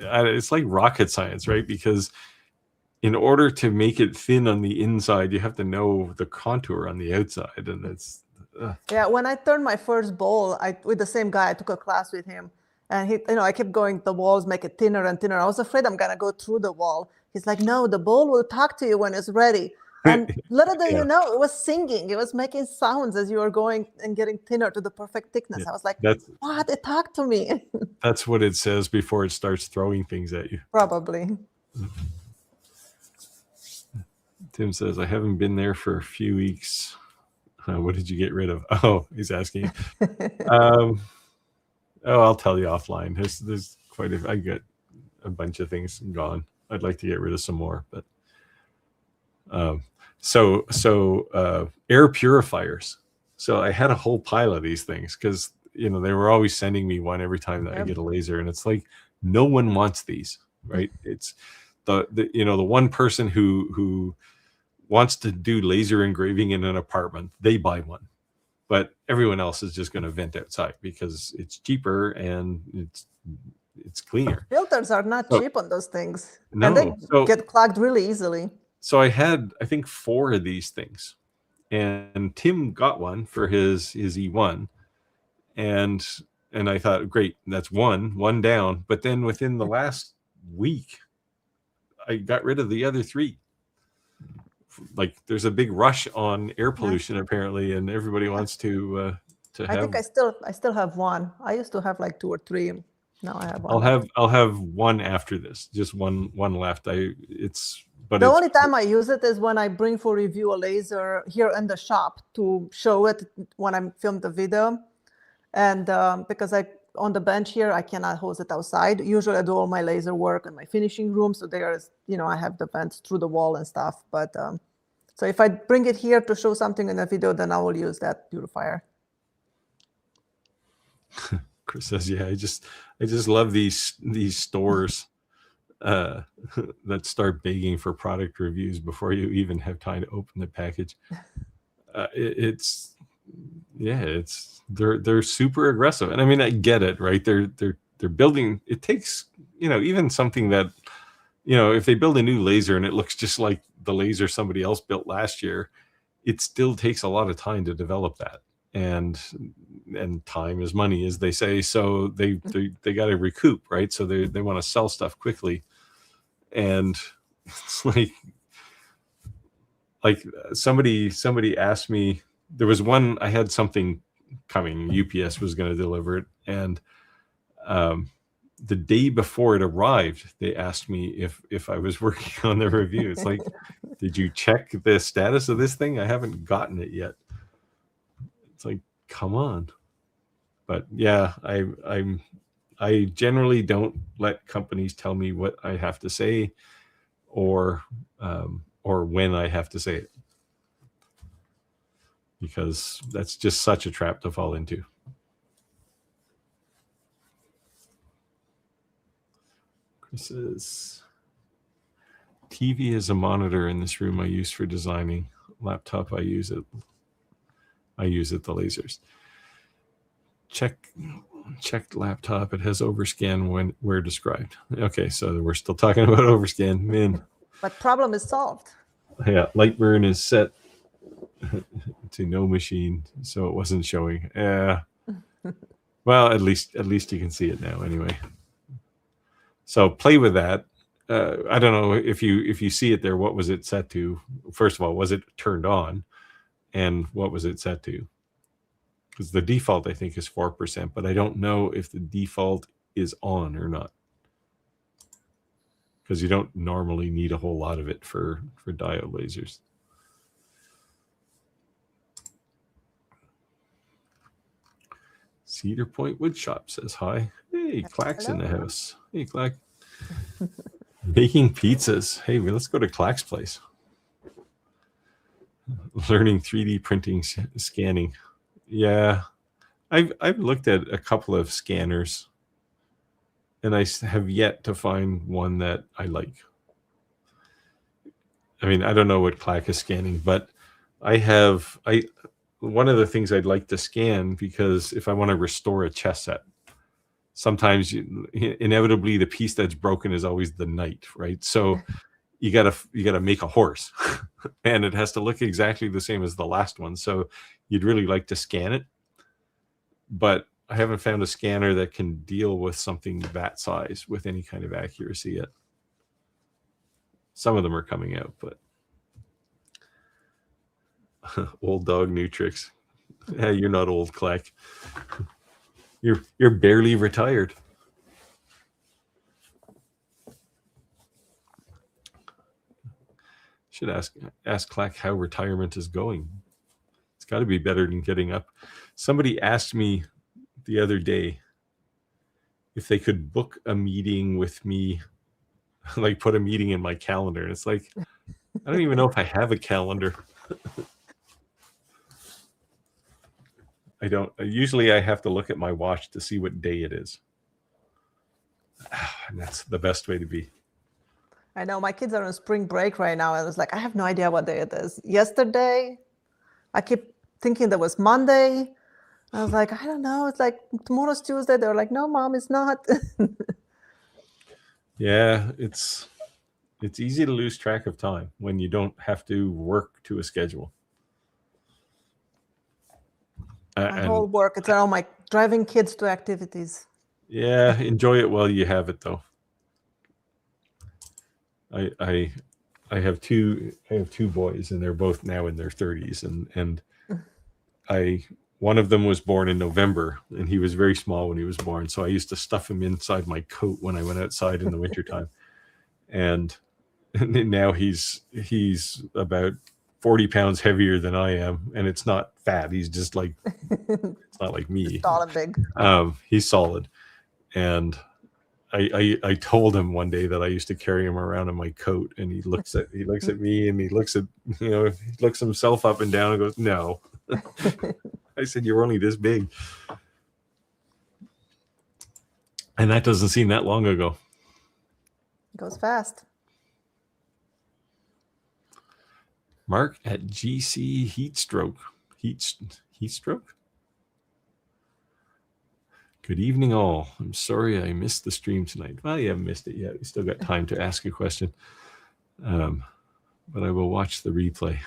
Speaker 1: it's like rocket science, right? Because in order to make it thin on the inside, you have to know the contour on the outside. And it's...
Speaker 2: Yeah, when I turned my first bowl, with the same guy, I took a class with him. And I kept going, the walls make it thinner and thinner. I was afraid I'm going to go through the wall. He's like, no, the bowl will talk to you when it's ready. And little did you know, it was singing. It was making sounds as you were going and getting thinner to the perfect thickness. I was like, what? It talked to me.
Speaker 1: That's what it says before it starts throwing things at you.
Speaker 2: Probably.
Speaker 1: Tim says, I haven't been there for a few weeks. What did you get rid of? Oh, he's asking. I'll tell you offline. There's quite I got a bunch of things gone. I'd like to get rid of some more, but air purifiers. So I had a whole pile of these things because they were always sending me one every time that I get a laser, and it's like no one wants these, right? It's the one person who wants to do laser engraving in an apartment, they buy one, but everyone else is just going to vent outside because it's cheaper and it's cleaner.
Speaker 2: Filters are not cheap on those things,
Speaker 1: no,
Speaker 2: and they get clogged really easily.
Speaker 1: So I had, I think, 4 of these things, and Tim got one for his E1, and I thought, great, that's one down. But then within the last week, I got rid of the other 3. Like there's a big rush on air pollution apparently, and everybody wants to have.
Speaker 2: I think I still have one. I used to have like 2 or 3. Now I have one.
Speaker 1: I'll have one after this. Just one left.
Speaker 2: The only time I use it is when I bring for review a laser here in the shop to show it when I film the video. And because on the bench here, I cannot hose it outside. Usually I do all my laser work in my finishing room. So there's, I have the vents through the wall and stuff. But so if I bring it here to show something in a video, then I will use that purifier.
Speaker 1: Chris says, yeah, I just love these stores that start begging for product reviews before you even have time to open the package. They're super aggressive, and I mean, I get it, right? They're building. It takes even something that if they build a new laser and it looks just like the laser somebody else built last year, it still takes a lot of time to develop that, and time is money, as they say. So they got to recoup, right? So they want to sell stuff quickly, and it's like somebody asked me. There was one, I had something coming, UPS was going to deliver it, and the day before it arrived, they asked me if I was working on the review. It's like, did you check the status of this thing? I haven't gotten it yet. It's like, come on. But yeah, I generally don't let companies tell me what I have to say. or when I have to say it, because that's just such a trap to fall into. Chris says, TV is a monitor in this room I use for designing. Laptop, I use it the lasers. Checked laptop, it has overscan where described. Okay, so we're still talking about overscan. Man.
Speaker 2: But problem is solved.
Speaker 1: Yeah, LightBurn is set to no machine, so it wasn't showing. Yeah. Well, at least you can see it now anyway. So play with that. I don't know if you see it there, what was it set to? First of all, was it turned on? And what was it set to? Because the default, I think, is 4%, but I don't know if the default is on or not. Because you don't normally need a whole lot of it for diode lasers. Cedar Point Woodshop says hi. Hey, Clack's in the house. Hey, Clack. Making pizzas. Hey, let's go to Clack's place. Learning 3D printing, scanning. Yeah, I've looked at a couple of scanners, and I have yet to find one that I like. I mean, I don't know what Clack is scanning, but one of the things I'd like to scan, because if I want to restore a chess set, sometimes inevitably the piece that's broken is always the knight, right? So you gotta make a horse, and it has to look exactly the same as the last one. So you'd really like to scan it, but I haven't found a scanner that can deal with something that size with any kind of accuracy yet. Some of them are coming out, but old dog, new tricks. Yeah, you're not old, Clack. You're barely retired. Should ask Clack how retirement is going. It's got to be better than getting up. Somebody asked me the other day if they could book a meeting with me, like put a meeting in my calendar. And it's like, I don't even know if I have a calendar. I don't. Usually I have to look at my watch to see what day it is. And that's the best way to be.
Speaker 2: I know my kids are on spring break right now, and it's like, I have no idea what day it is. Yesterday, I keep thinking that was Monday. I was like, I don't know. It's like, tomorrow's Tuesday. They're like, no, Mom, it's not.
Speaker 1: Yeah, it's easy to lose track of time when you don't have to work to a schedule.
Speaker 2: My whole work, it's all my driving kids to activities.
Speaker 1: Yeah, enjoy it while you have it, though. I have two boys, and they're both now in their 30s, and one of them was born in November, and he was very small when he was born, so I used to stuff him inside my coat when I went outside in the wintertime. And now he's about 40 pounds heavier than I am, and it's not fat. He's just like, it's not like me.
Speaker 2: Tall and big.
Speaker 1: He's solid. And I told him one day that I used to carry him around in my coat, and he looks at me, and he looks himself up and down and goes, no. I said, you're only this big. And that doesn't seem that long ago.
Speaker 2: It goes fast.
Speaker 1: Mark at GC Heatstroke. Heatstroke? Good evening, all. I'm sorry I missed the stream tonight. Well, you haven't missed it yet. We still got time to ask a question. But I will watch the replay.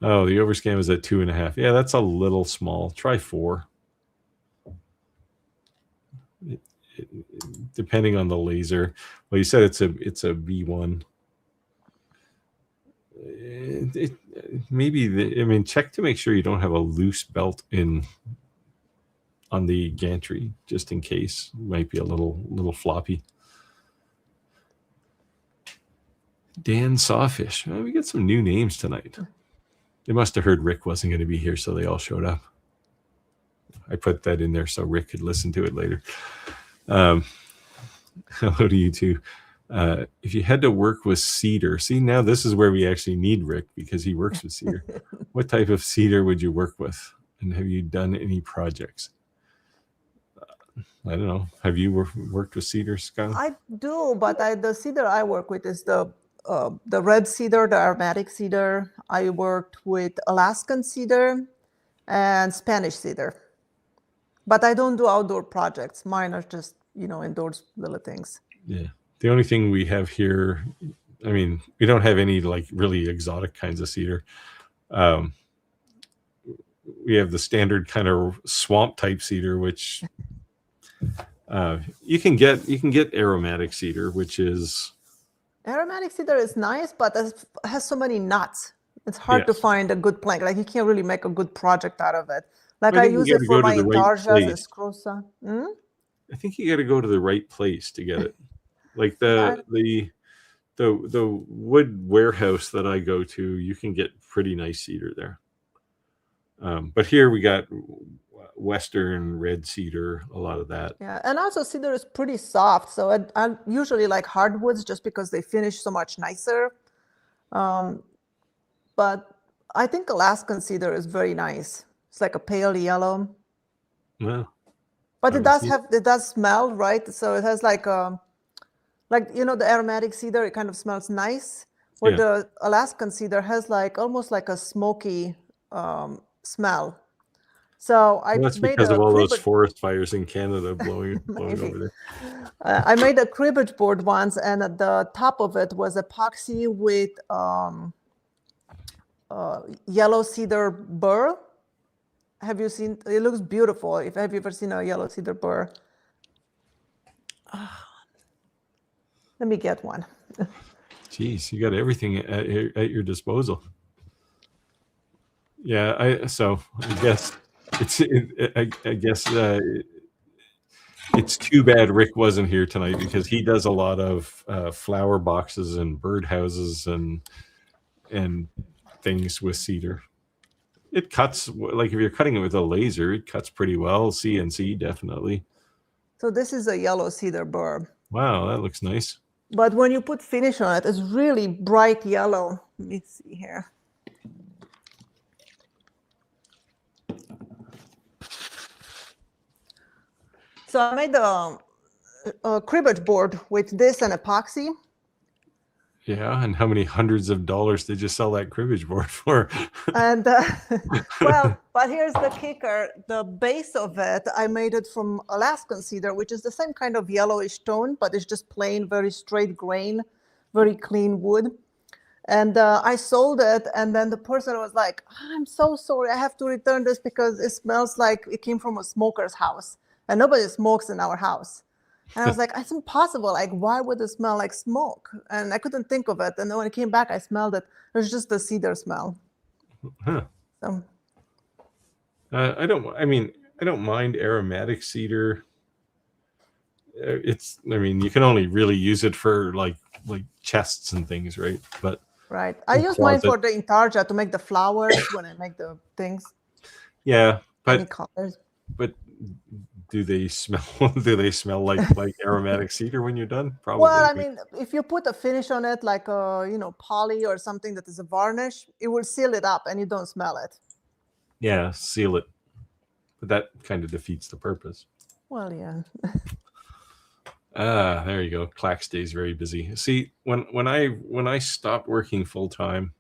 Speaker 1: Oh, the overscan was at 2.5. Yeah, that's a little small. Try 4. Depending on the laser. Well, you said it's a V1. Maybe check to make sure you don't have a loose belt on the gantry, just in case. It might be a little floppy. Dan Sawfish. We got some new names tonight. They must have heard Rick wasn't going to be here, so they all showed up. I put that in there so Rick could listen to it later. Hello to you too. If you had to work with cedar, see, now this is where we actually need Rick because he works with cedar. What type of cedar would you work with? And have you done any projects? I don't know. Have you worked with cedar, Skunk?
Speaker 2: I do, but the cedar I work with is the red cedar, the aromatic cedar. I worked with Alaskan cedar and Spanish cedar. But I don't do outdoor projects. Mine are just, indoors little things.
Speaker 1: Yeah. The only thing we have here, I mean, we don't have any like really exotic kinds of cedar. We have the standard kind of swamp type cedar, which you can get aromatic cedar, which is
Speaker 2: aromatic cedar is nice, but it has so many nuts. It's hard to find a good plank. Like you can't really make a good project out of it. Like I use it for my intarsias, escrosa.
Speaker 1: I think you got to go to the right place to get it. Like the wood warehouse that I go to, you can get pretty nice cedar there. But here we got Western red cedar, a lot of that.
Speaker 2: Yeah, and also cedar is pretty soft, so I usually like hardwoods just because they finish so much nicer. But I think Alaskan cedar is very nice. It's like a pale yellow.
Speaker 1: Well,
Speaker 2: but it does smell, right? So it has like the aromatic cedar, it kind of smells nice. Where the Alaskan cedar has like almost like a smoky smell. So
Speaker 1: that's because of all those forest fires in Canada blowing over there.
Speaker 2: I made a cribbage board once, and at the top of it was epoxy with yellow cedar burr. Have you seen? It looks beautiful. Have you ever seen a yellow cedar burr? Let me get one.
Speaker 1: Jeez, you got everything at your disposal. Yeah, I guess it's too bad Rick wasn't here tonight because he does a lot of flower boxes and birdhouses and things with cedar. It cuts, like if you're cutting it with a laser, it cuts pretty well. CNC, definitely.
Speaker 2: So this is a yellow cedar burr.
Speaker 1: Wow, that looks nice.
Speaker 2: But when you put finish on it, it's really bright yellow. Let me see here. So I made a cribbage board with this and epoxy.
Speaker 1: Yeah, and how many hundreds of dollars did you sell that cribbage board for?
Speaker 2: And well, but here's the kicker. The base of it, I made it from Alaskan cedar, which is the same kind of yellowish tone, but it's just plain, very straight grain, very clean wood. And I sold it, and then the person was like, I'm so sorry, I have to return this because it smells like it came from a smoker's house, and nobody smokes in our house. And I was like, it's impossible. Like, why would it smell like smoke? And I couldn't think of it. And then when I came back, I smelled it. It was just the cedar smell.
Speaker 1: Huh.
Speaker 2: So,
Speaker 1: I don't mind aromatic cedar. You can only really use it for like chests and things, right? But
Speaker 2: right. I use mine for the intarsia to make the flowers when I make the things.
Speaker 1: Yeah, but
Speaker 2: any colors.
Speaker 1: But do they smell? Do they smell like aromatic cedar when you're done? Probably.
Speaker 2: Well, I mean, if you put a finish on it, like poly or something that is a varnish, it will seal it up and you don't smell it.
Speaker 1: Yeah, seal it, but that kind of defeats the purpose.
Speaker 2: Well, yeah.
Speaker 1: There you go. Clack stays very busy. See, when I stopped working full time,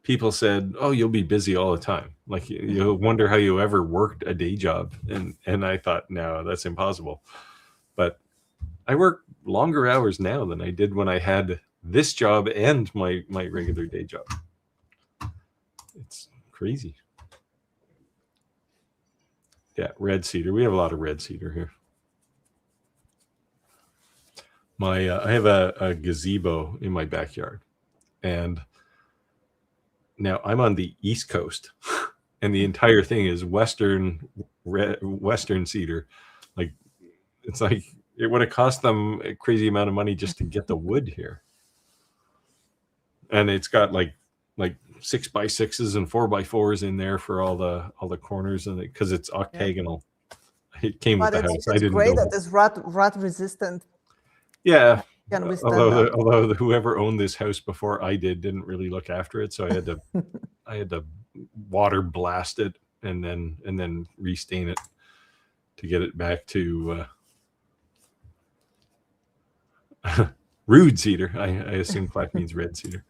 Speaker 1: people said, "Oh, you'll be busy all the time. Like you'll wonder how you ever worked a day job." And I thought, no, that's impossible. But I work longer hours now than I did when I had this job and my regular day job. It's crazy. Yeah, red cedar. We have a lot of red cedar here. I have a gazebo in my backyard, and now I'm on the East Coast, and the entire thing is Western cedar. Like it's like it would have cost them a crazy amount of money just to get the wood here, and it's got like 6x6s and 4x4s in there for all the corners, and because it's octagonal. I it came with the house. I didn't
Speaker 2: great
Speaker 1: go.
Speaker 2: that it's rot resistant.
Speaker 1: Yeah.
Speaker 2: Can withstand that.
Speaker 1: Although whoever owned this house before I didn't really look after it, so I had to water blast it and then restain it to get it back to rude cedar. I assume black means red cedar.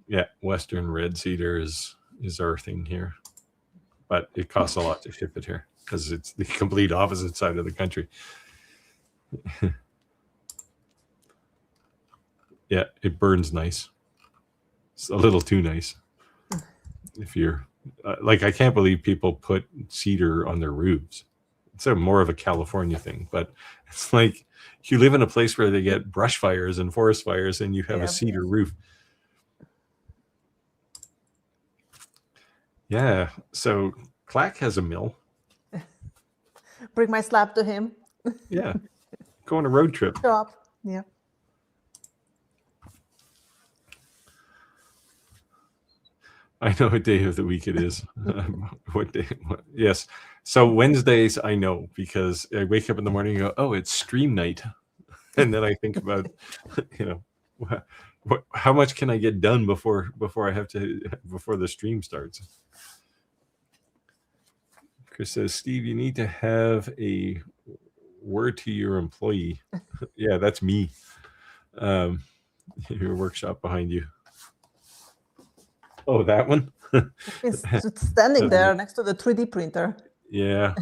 Speaker 1: Yeah, Western red cedar is our thing here, but it costs a lot to ship it here because it's the complete opposite side of the country. Yeah, it burns nice. It's a little too nice. If you're like, I can't believe people put cedar on their roofs. It's more of a California thing, but it's like you live in a place where they get brush fires and forest fires and you have a cedar roof. Yeah, so Clack has a mill.
Speaker 2: Bring my slab to him.
Speaker 1: Yeah, go on a road trip.
Speaker 2: Show up. Yeah.
Speaker 1: I know what day of the week it is. What day? Yes. So Wednesdays, I know because I wake up in the morning and go, oh, it's stream night. And then I think about, how much can I get done before the stream starts? Chris says, Steve, you need to have a word to your employee. Yeah, that's me. Your workshop behind you. Oh, that one?
Speaker 2: It's standing there next to the 3D printer.
Speaker 1: Yeah.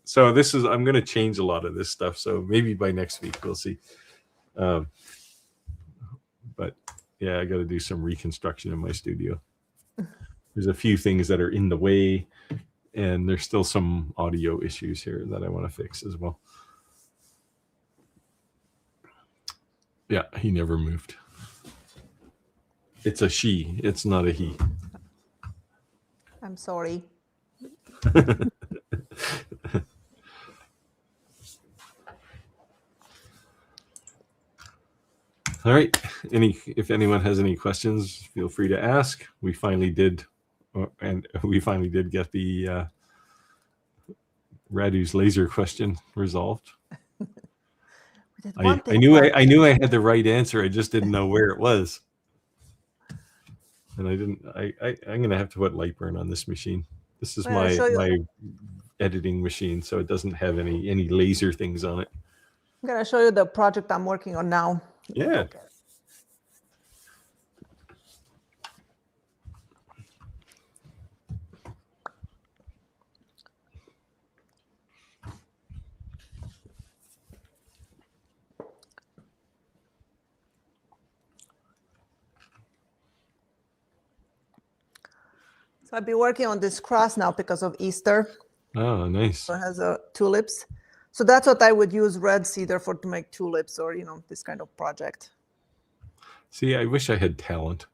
Speaker 1: So I'm going to change a lot of this stuff. So maybe by next week, we'll see. But yeah, I got to do some reconstruction in my studio. There's a few things that are in the way, and there's still some audio issues here that I want to fix as well. Yeah, he never moved. It's a she. It's not a he.
Speaker 2: I'm sorry.
Speaker 1: All right. If anyone has any questions, feel free to ask. We finally did, get the Radu's laser question resolved. I knew I had the right answer. I just didn't know where it was. And I didn't. I'm gonna have to put LightBurn on this machine. This is my editing machine, so it doesn't have any laser things on it.
Speaker 2: I'm gonna show you the project I'm working on now.
Speaker 1: Yeah. Okay.
Speaker 2: So I've been working on this cross now because of Easter.
Speaker 1: Oh, nice.
Speaker 2: So it has tulips. So that's what I would use red cedar for to make tulips or, this kind of project.
Speaker 1: See, I wish I had talent.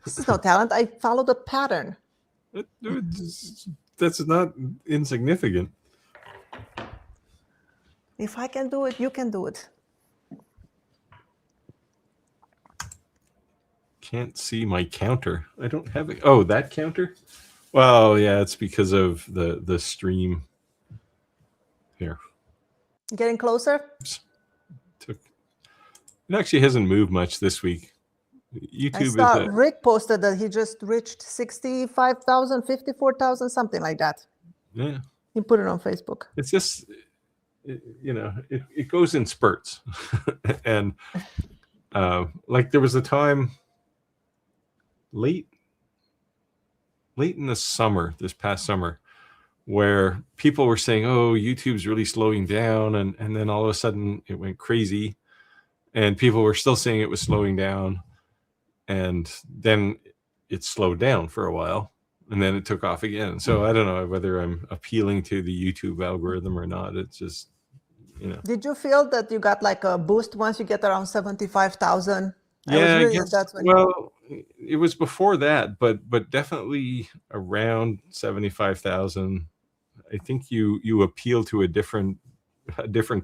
Speaker 2: This is no talent. I follow the pattern.
Speaker 1: That's not insignificant.
Speaker 2: If I can do it, you can do it.
Speaker 1: Can't see my counter. I don't have it. Oh, that counter? Well, yeah, it's because of the stream. Here.
Speaker 2: Getting closer?
Speaker 1: It actually hasn't moved much this week. YouTube
Speaker 2: I saw Rick posted that he just reached 65,000, 54,000, something like that.
Speaker 1: Yeah.
Speaker 2: He put it on Facebook.
Speaker 1: It's just, it goes in spurts. And like there was a time late in the summer, this past summer, where people were saying, oh, YouTube's really slowing down. And then all of a sudden it went crazy and people were still saying it was slowing down. And then it slowed down for a while and then it took off again. So I don't know whether I'm appealing to the YouTube algorithm or not. It's just,
Speaker 2: Did you feel that you got like a boost once you get around 75,000?
Speaker 1: Yeah, I guess. Well, it was before that, but definitely around 75,000. I think you appeal to a different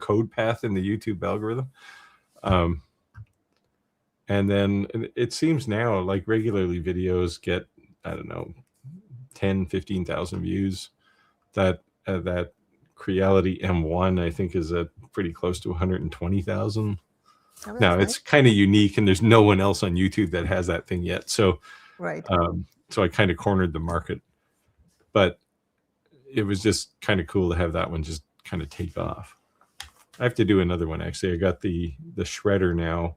Speaker 1: code path in the YouTube algorithm. And then it seems now like regularly videos get, I don't know, 10, 15,000 views that Creality M1, I think, is at pretty close to 120,000.
Speaker 2: Oh,
Speaker 1: Now
Speaker 2: that's
Speaker 1: it's kind of unique, and there's no one else on YouTube that has that thing yet. So,
Speaker 2: right.
Speaker 1: So I kind of cornered the market, but it was just kind of cool to have that one just kind of take off. I have to do another one, actually. I got the shredder now,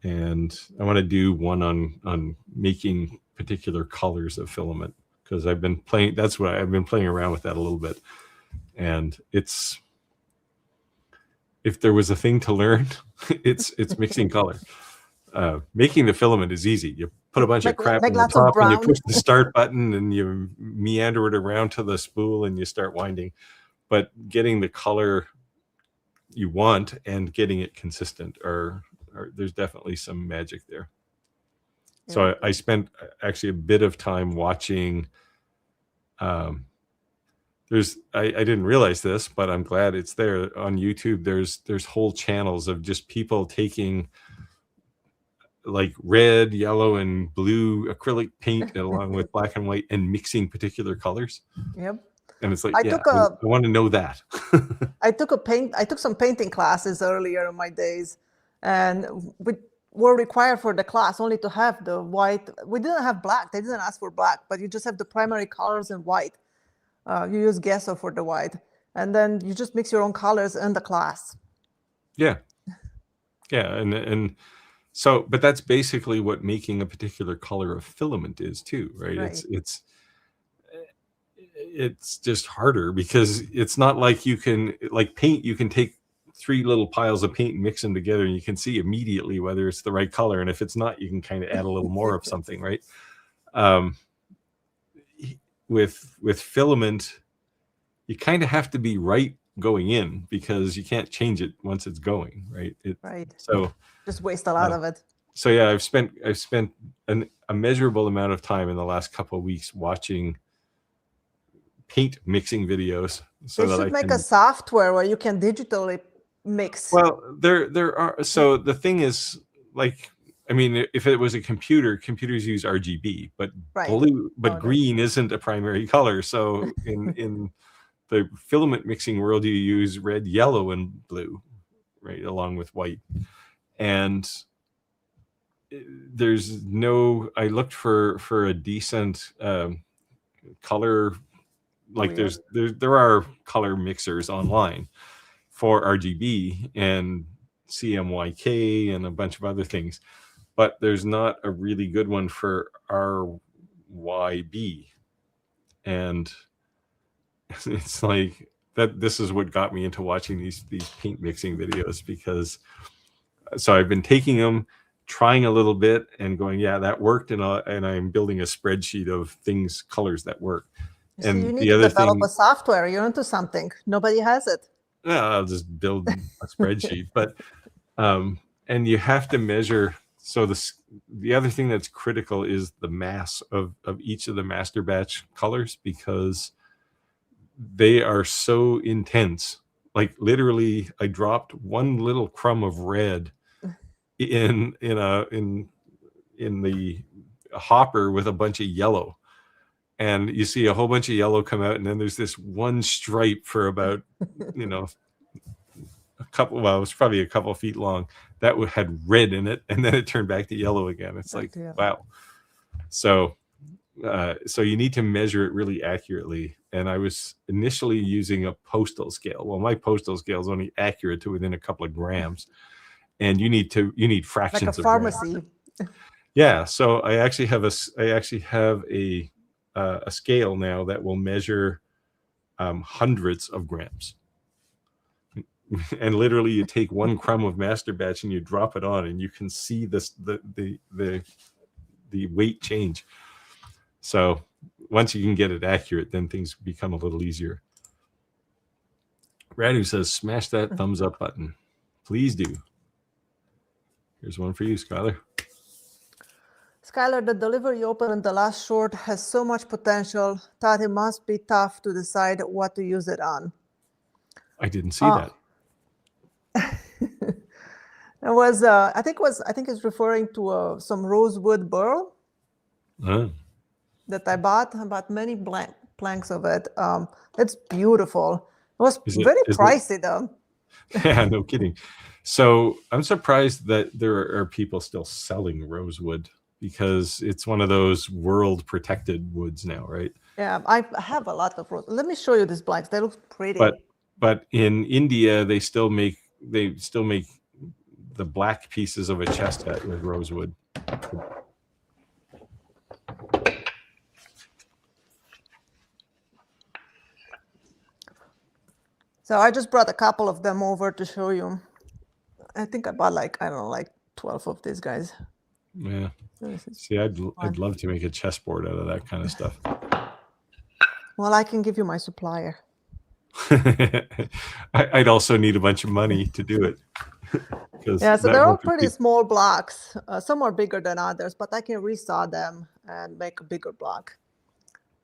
Speaker 1: and I want to do one on making particular colors of filament, because I've been playing. That's what I've been playing around with that a little bit, and it's, if there was a thing to learn, it's mixing color. Making the filament is easy. You put a bunch of crap in the top and you push the start button and you meander it around to the spool and you start winding. But getting the color you want and getting it consistent there's definitely some magic there. Yeah. So I spent actually a bit of time watching. I didn't realize this, but I'm glad it's there on YouTube. There's whole channels of just people taking like red, yellow, and blue acrylic paint along with black and white and mixing particular colors.
Speaker 2: Yep.
Speaker 1: And it's like, I want to know that.
Speaker 2: I took some painting classes earlier in my days, and we were required for the class only to have the white. We didn't have black. They didn't ask for black, but you just have the primary colors in white. You use gesso for the white, and then you just mix your own colors in the class.
Speaker 1: Yeah. Yeah. And so, but that's basically what making a particular color of filament is too, right? It's just harder because it's not like you can, like paint, you can take 3 little piles of paint and mix them together and you can see immediately whether it's the right color. And if it's not, you can kind of add a little more of something, right? With filament, you kind of have to be right going in because you can't change it once it's going, right?
Speaker 2: Right.
Speaker 1: So
Speaker 2: just waste a lot of it.
Speaker 1: So yeah, I've spent a measurable amount of time in the last couple of weeks watching paint mixing videos. So
Speaker 2: they should make a software where you can digitally mix.
Speaker 1: Well, there are. So the thing is, like, I mean, if it was a computer, computers use RGB, but blue, but green isn't a primary color. So in the filament mixing world, you use red, yellow, and blue, right, along with white. And there's no. I looked for a decent color. Like there are color mixers online for RGB and CMYK and a bunch of other things, but there's not a really good one for RYB. And it's like that. This is what got me into watching these paint mixing videos, because so I've been taking them, trying a little bit and going, yeah, that worked. And I'm building a spreadsheet of colors that work.
Speaker 2: So and you need to develop a software. You're into something. Nobody has it.
Speaker 1: Yeah, I'll just build a spreadsheet. But and you have to measure. So the other thing that's critical is the mass of each of the master batch colors, because they are so intense. Like literally, I dropped one little crumb of red in the hopper with a bunch of yellow. And you see a whole bunch of yellow come out, and then there's this one stripe for about, a couple. Well, it was probably a couple feet long that had red in it, and then it turned back to yellow again. It's like, wow. So you need to measure it really accurately. And I was initially using a postal scale. Well, my postal scale is only accurate to within a couple of grams, and you need fractions.
Speaker 2: Like a pharmacy.
Speaker 1: Yeah. So I actually have a scale now that will measure hundreds of grams. And literally you take one crumb of master batch and you drop it on, and you can see the weight change. So once you can get it accurate, then things become a little easier. Radu says, smash that thumbs up button. Please do. Here's one for you, Skylar.
Speaker 2: Skylar, the delivery you opened in the last short has so much potential. Thought it must be tough to decide what to use it on.
Speaker 1: I didn't see that.
Speaker 2: It was, I think it's referring to some rosewood burl that I bought. I bought many planks of it. It's beautiful. was very pricey though.
Speaker 1: Yeah, no kidding. So I'm surprised that there are people still selling rosewood, because it's one of those world protected woods now, right?
Speaker 2: Yeah, I have a lot of rose. Let me show you these blanks. They look pretty.
Speaker 1: But in India, they still make the black pieces of a chestnut with rosewood.
Speaker 2: So I just brought a couple of them over to show you. I think I bought like, I don't know, like 12 of these guys.
Speaker 1: Yeah. See, I'd love to make a chessboard out of that kind of stuff.
Speaker 2: Well, I can give you my supplier.
Speaker 1: I'd also need a bunch of money to do it.
Speaker 2: Yeah, so they're all pretty small blocks. Some are bigger than others, but I can resaw them and make a bigger block.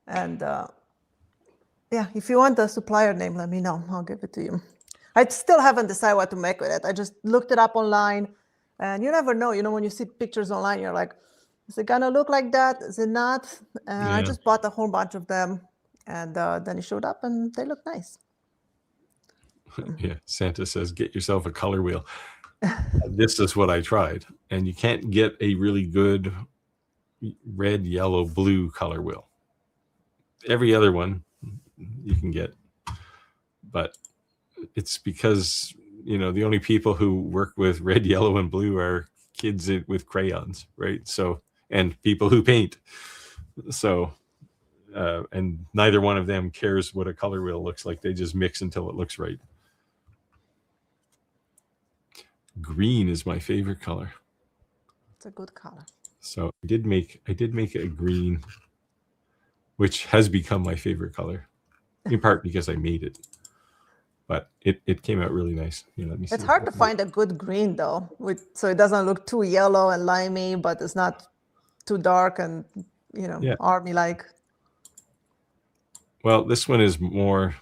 Speaker 2: And yeah, if you want the supplier name, let me know. I'll give it to you. I still haven't decided what to make with it. I just looked it up online, and you never know. You know, when you see pictures online, you're like, is it gonna look like that? Is it not? And I just bought a whole bunch of them, and then it showed up, and they look nice.
Speaker 1: Yeah, Santa says, get yourself a color wheel. This is what I tried, and you can't get a really good red, yellow, blue color wheel. Every other one you can get, but it's because, you know, the only people who work with red, yellow, and blue are kids with crayons, right? So, and people who paint. So, and neither one of them cares what a color wheel looks like. They just mix until it looks right. Green is my favorite color.
Speaker 2: It's a good color.
Speaker 1: So I did make a green, which has become my favorite color, in part because I made it. But it came out really nice. You know, let me see.
Speaker 2: It's hard to find a good green though, so it doesn't look too yellow and limey, but it's not too dark and, you know, army-like.
Speaker 1: Well, this one is more.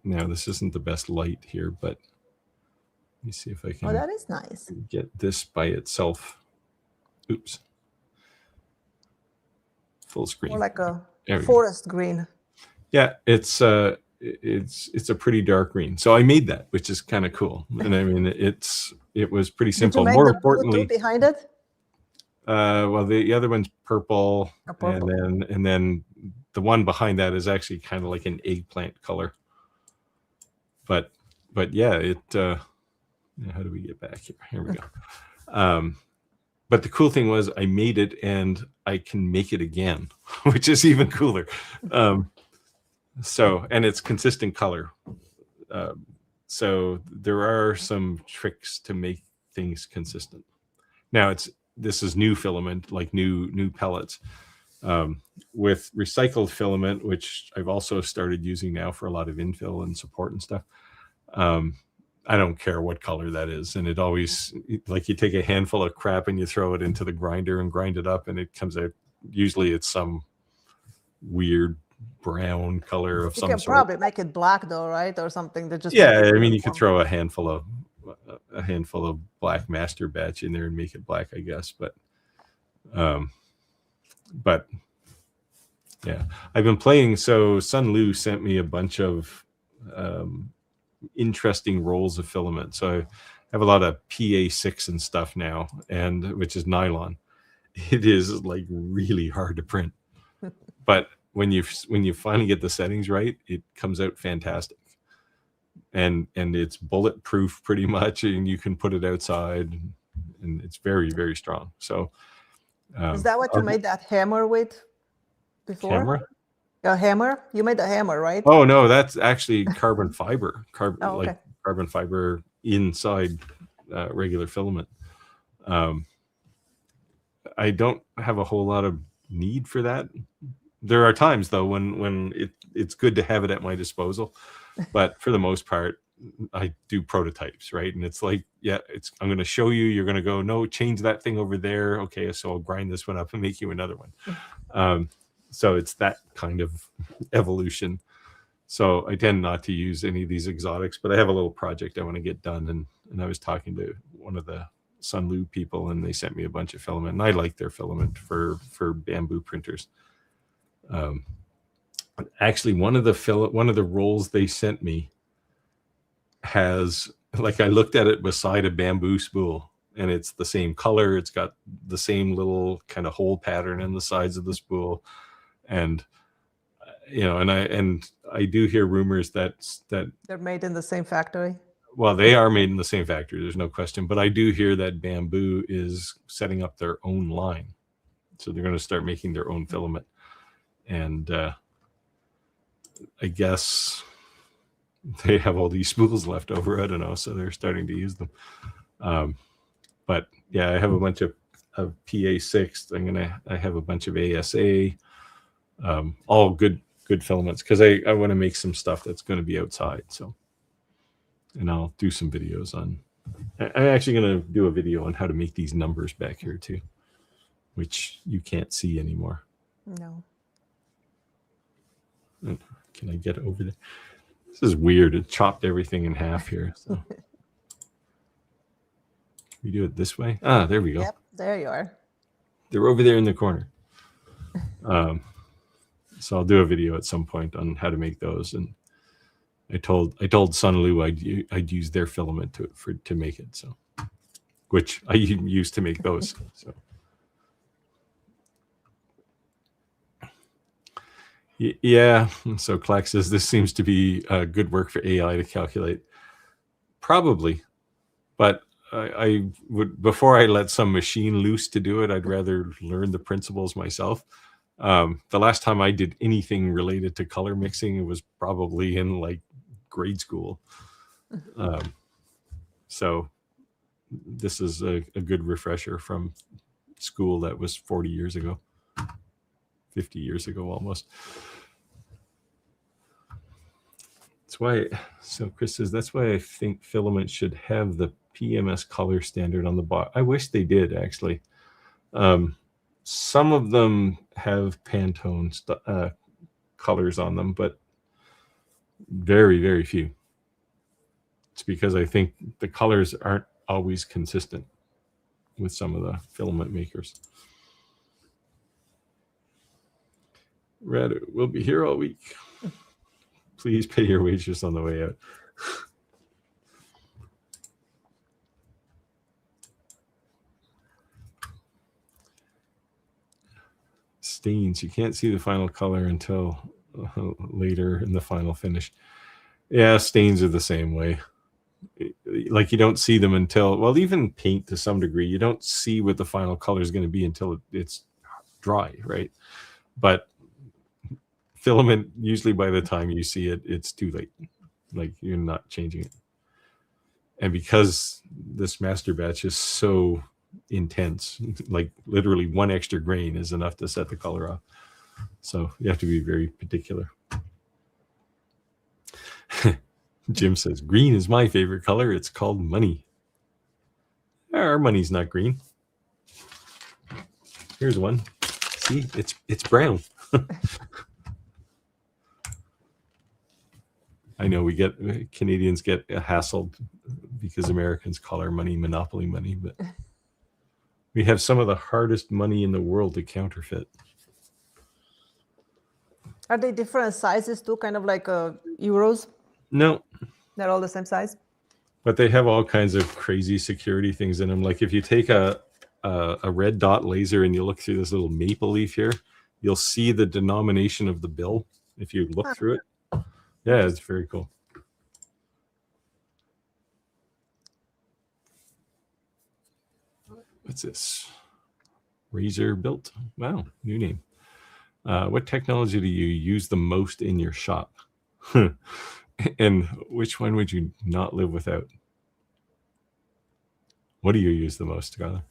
Speaker 1: Now, this isn't the best light here, but let me see if I can.
Speaker 2: Oh, that is nice.
Speaker 1: Get this by itself. Oops. Full screen.
Speaker 2: More like a forest green.
Speaker 1: Yeah, it's a pretty dark green. So I made that, which is kind of cool. And I mean, it was pretty simple.
Speaker 2: Did you make
Speaker 1: More
Speaker 2: the
Speaker 1: importantly,
Speaker 2: blue behind it?
Speaker 1: Well, the other one's purple, and then the one behind that is actually kind of like an eggplant color. But yeah, how do we get back here? Here we go. But the cool thing was I made it and I can make it again, which is even cooler. So, and it's consistent color. So there are some tricks to make things consistent. Now this is new filament, like new pellets. With recycled filament, which I've also started using now for a lot of infill and support and stuff. I don't care what color that is. And it always, like, you take a handful of crap and you throw it into the grinder and grind it up, and it comes out, usually it's some weird brown color of some sort.
Speaker 2: You can probably make it black though, right? Or something that just.
Speaker 1: Yeah, I mean, you could throw a handful of black master batch in there and make it black, I guess. But yeah, I've been playing. So Sun Lu sent me a bunch of interesting rolls of filament. So I have a lot of PA6 and stuff now, and which is nylon. It is like really hard to print, but when you finally get the settings right, it comes out fantastic. And it's bulletproof pretty much, and you can put it outside, and it's very, very strong. So
Speaker 2: is that what you made that hammer with before?
Speaker 1: Hammer?
Speaker 2: A hammer? You made a hammer, right?
Speaker 1: Oh no, that's actually carbon fiber.
Speaker 2: Okay.
Speaker 1: Like carbon fiber inside regular filament. I don't have a whole lot of need for that. There are times though when it's good to have it at my disposal, but for the most part, I do prototypes, right? And it's like, yeah, I'm going to show you. You're going to go, no, change that thing over there. Okay, so I'll grind this one up and make you another one. So it's that kind of evolution. So I tend not to use any of these exotics, but I have a little project I want to get done. And I was talking to one of the Sun Lu people, and they sent me a bunch of filament, and I like their filament for bamboo printers. Actually, one of the rolls they sent me has, like, I looked at it beside a bamboo spool, and it's the same color. It's got the same little kind of hole pattern in the sides of the spool, and and I do hear rumors that
Speaker 2: they're made in the same factory.
Speaker 1: Well, they are made in the same factory. There's no question, but I do hear that Bamboo is setting up their own line, so they're going to start making their own filament, and I guess they have all these spools left over. I don't know, so they're starting to use them. But yeah, I have a bunch of PA6. I have a bunch of ASA, all good filaments, because I want to make some stuff that's going to be outside. So, and I'll do some videos on. I'm actually going to do a video on how to make these numbers back here too, which you can't see anymore.
Speaker 2: No.
Speaker 1: Can I get over there? This is weird. It chopped everything in half here. So. Can we do it this way? Ah, there we go.
Speaker 2: Yep, there you are.
Speaker 1: They're over there in the corner. So I'll do a video at some point on how to make those. And I told Sunlu I'd use their filament to make it. So, which I used to make those. So. Yeah, so Clack says this seems to be good work for AI to calculate. Probably, but I would, before I let some machine loose to do it, I'd rather learn the principles myself. The last time I did anything related to color mixing, it was probably in like grade school. So this is a good refresher from school that was 40 years ago. 50 years ago almost. That's why, so Chris says, that's why I think Filament should have the PMS color standard on the bottom. I wish they did, actually. Some of them have Pantone colors on them, but very, very few. It's because I think the colors aren't always consistent with some of the filament makers. Red, we'll be here all week. Please pay your wages on the way out. Stains. You can't see the final color until later in the final finish. Yeah, stains are the same way. Like, you don't see them until, well, even paint to some degree, you don't see what the final color is going to be until it's dry, right? But filament, usually by the time you see it, it's too late. Like, you're not changing it. And because this master batch is so intense, like literally one extra grain is enough to set the color off. So you have to be very particular. Jim says, green is my favorite color. It's called money. Our money's not green. Here's one. See, it's brown. I know Canadians get hassled because Americans call our money monopoly money, but we have some of the hardest money in the world to counterfeit.
Speaker 2: Are they different sizes too, kind of like euros?
Speaker 1: No.
Speaker 2: They're all the same size?
Speaker 1: But they have all kinds of crazy security things in them. Like if you take a red dot laser and you look through this little maple leaf here, you'll see the denomination of the bill if you look through it. Yeah, it's very cool. What's this? Razor Built. Wow, new name. What technology do you use the most in your shop? And which one would you not live without? What do you use the most, Scarlett?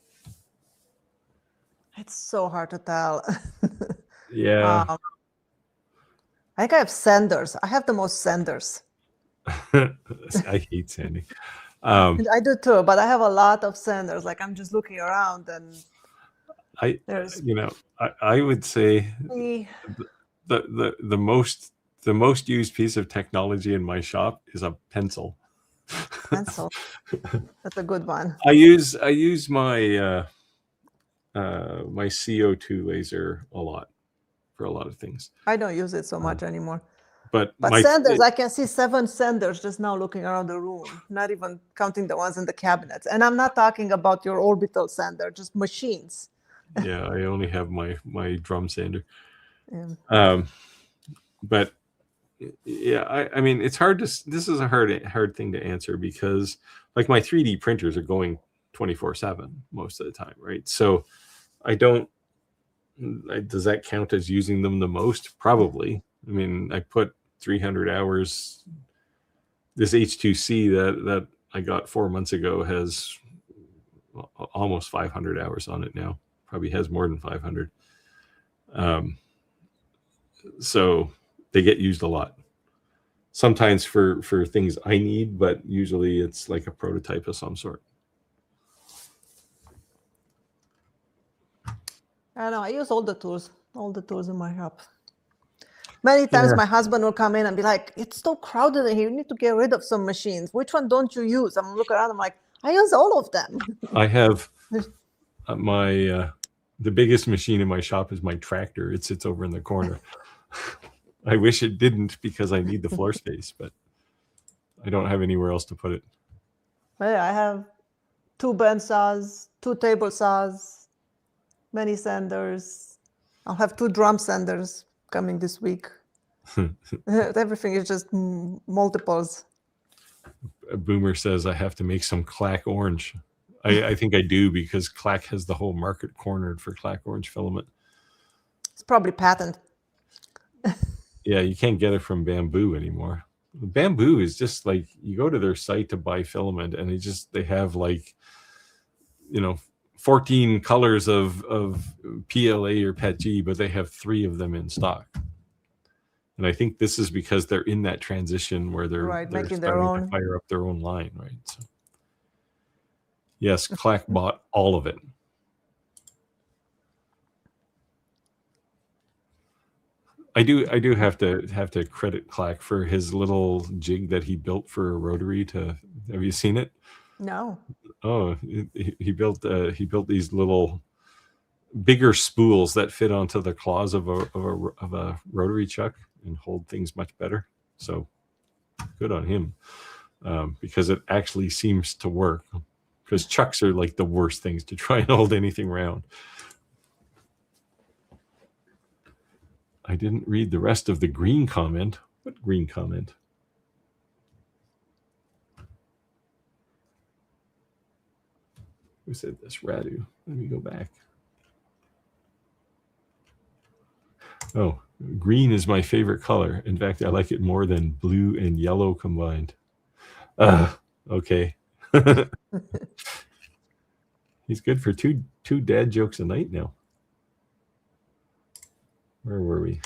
Speaker 2: It's so hard to tell.
Speaker 1: Yeah.
Speaker 2: I think I have sanders. I have the most sanders.
Speaker 1: I hate sanding.
Speaker 2: I do too, but I have a lot of sanders. Like, I'm just looking around and
Speaker 1: I would say the most used piece of technology in my shop is a pencil.
Speaker 2: Pencil. That's a good one.
Speaker 1: I use my my CO2 laser a lot for a lot of things.
Speaker 2: I don't use it so much anymore.
Speaker 1: But
Speaker 2: sanders, I can see 7 sanders just now looking around the room, not even counting the ones in the cabinets. And I'm not talking about your orbital sander, just machines.
Speaker 1: Yeah, I only have my drum sander.
Speaker 2: Yeah.
Speaker 1: But yeah, I mean, it's hard to. This is a hard thing to answer because like my 3D printers are going 24/7 most of the time, right? So I don't. Does that count as using them the most? Probably. I mean, I put 300 hours. This H2C that I got 4 months ago has almost 500 hours on it now. Probably has more than 500. So they get used a lot. Sometimes for things I need, but usually it's like a prototype of some sort.
Speaker 2: I don't know. I use all the tools in my shop. Many times my husband will come in and be like, it's so crowded in here. You need to get rid of some machines. Which one don't you use? I'm looking around. I'm like, I use all of them.
Speaker 1: I have the biggest machine in my shop is my tractor. It sits over in the corner. I wish it didn't because I need the floor space, but I don't have anywhere else to put it.
Speaker 2: I have 2 band saws, 2 table saws, many sanders. I'll have 2 drum sanders coming this week. Everything is just multiples.
Speaker 1: A Boomer says I have to make some clack orange. I think I do because clack has the whole market cornered for clack orange filament.
Speaker 2: It's probably patent.
Speaker 1: Yeah, you can't get it from Bamboo anymore. Bamboo is just like, you go to their site to buy filament and they have like, 14 colors of PLA or PETG, but they have 3 of them in stock. And I think this is because they're in that transition where they're
Speaker 2: making
Speaker 1: starting
Speaker 2: their own
Speaker 1: to fire up their own line, right? So, yes, Clack bought all of it. I do have to credit Clack for his little jig that he built for a Rotary. Have you seen it?
Speaker 2: No.
Speaker 1: Oh, he built these little bigger spools that fit onto the claws of a Rotary chuck and hold things much better. So good on him, because it actually seems to work. Because chucks are like the worst things to try and hold anything round. I didn't read the rest of the green comment. What green comment? Who said this? Radu. Let me go back. Oh, green is my favorite color. In fact, I like it more than blue and yellow combined. Okay. He's good for two dad jokes a night now. Where were we?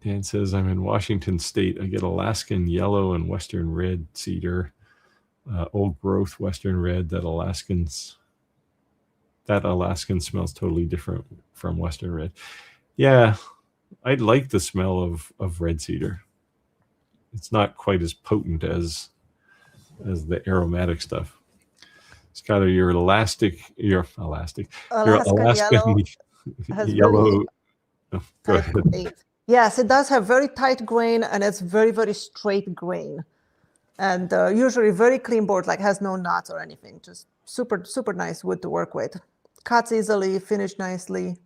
Speaker 1: Dan says, I'm in Washington State. I get Alaskan yellow and Western red cedar. Old growth Western red. That Alaskan smells totally different from Western red. Yeah, I'd like the smell of red cedar. It's not quite as potent as the aromatic stuff. Skylar, your Alaskan yellow. Oh, go ahead.
Speaker 2: Yes, it does have very tight grain, and it's very, very straight grain. And usually very clean board, like has no knots or anything. Just super, super nice wood to work with. Cuts easily, finish nicely.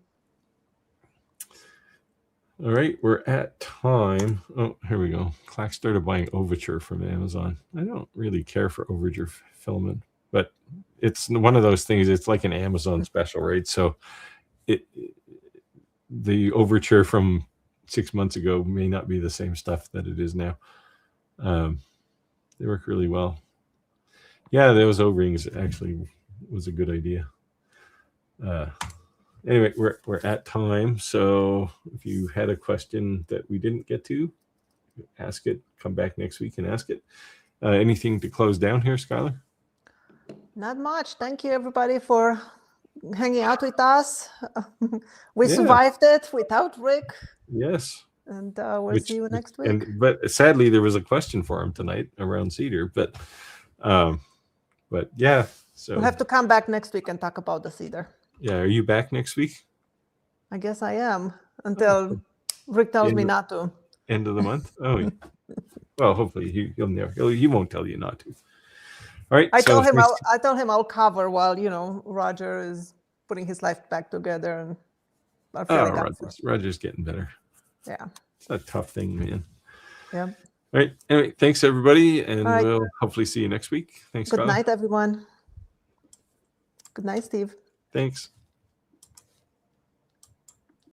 Speaker 1: All right, we're at time. Oh, here we go. Clack started buying Overture from Amazon. I don't really care for Overture filament, but it's one of those things. It's like an Amazon special, right? So the Overture from 6 months ago may not be the same stuff that it is now. They work really well. Yeah, those O-rings actually was a good idea. Anyway, we're at time. So if you had a question that we didn't get to, ask it. Come back next week and ask it. Anything to close down here, Skylar?
Speaker 2: Not much. Thank you, everybody, for hanging out with us. We survived it without Rick.
Speaker 1: Yes.
Speaker 2: And we'll see you next week.
Speaker 1: But sadly, there was a question for him tonight around cedar. But yeah. So
Speaker 2: we'll have to come back next week and talk about the cedar.
Speaker 1: Yeah. Are you back next week?
Speaker 2: I guess I am until Rick tells me not to.
Speaker 1: End of the month. Oh, well, hopefully he won't tell you not to. All right.
Speaker 2: I told him I'll cover while Roger is putting his life back together and are feeling up for it.
Speaker 1: Roger's getting better.
Speaker 2: Yeah.
Speaker 1: It's a tough thing, man.
Speaker 2: Yeah.
Speaker 1: All right. Anyway, thanks everybody, and we'll hopefully see you next week. Thanks.
Speaker 2: Good night, everyone. Good night, Steve.
Speaker 1: Thanks.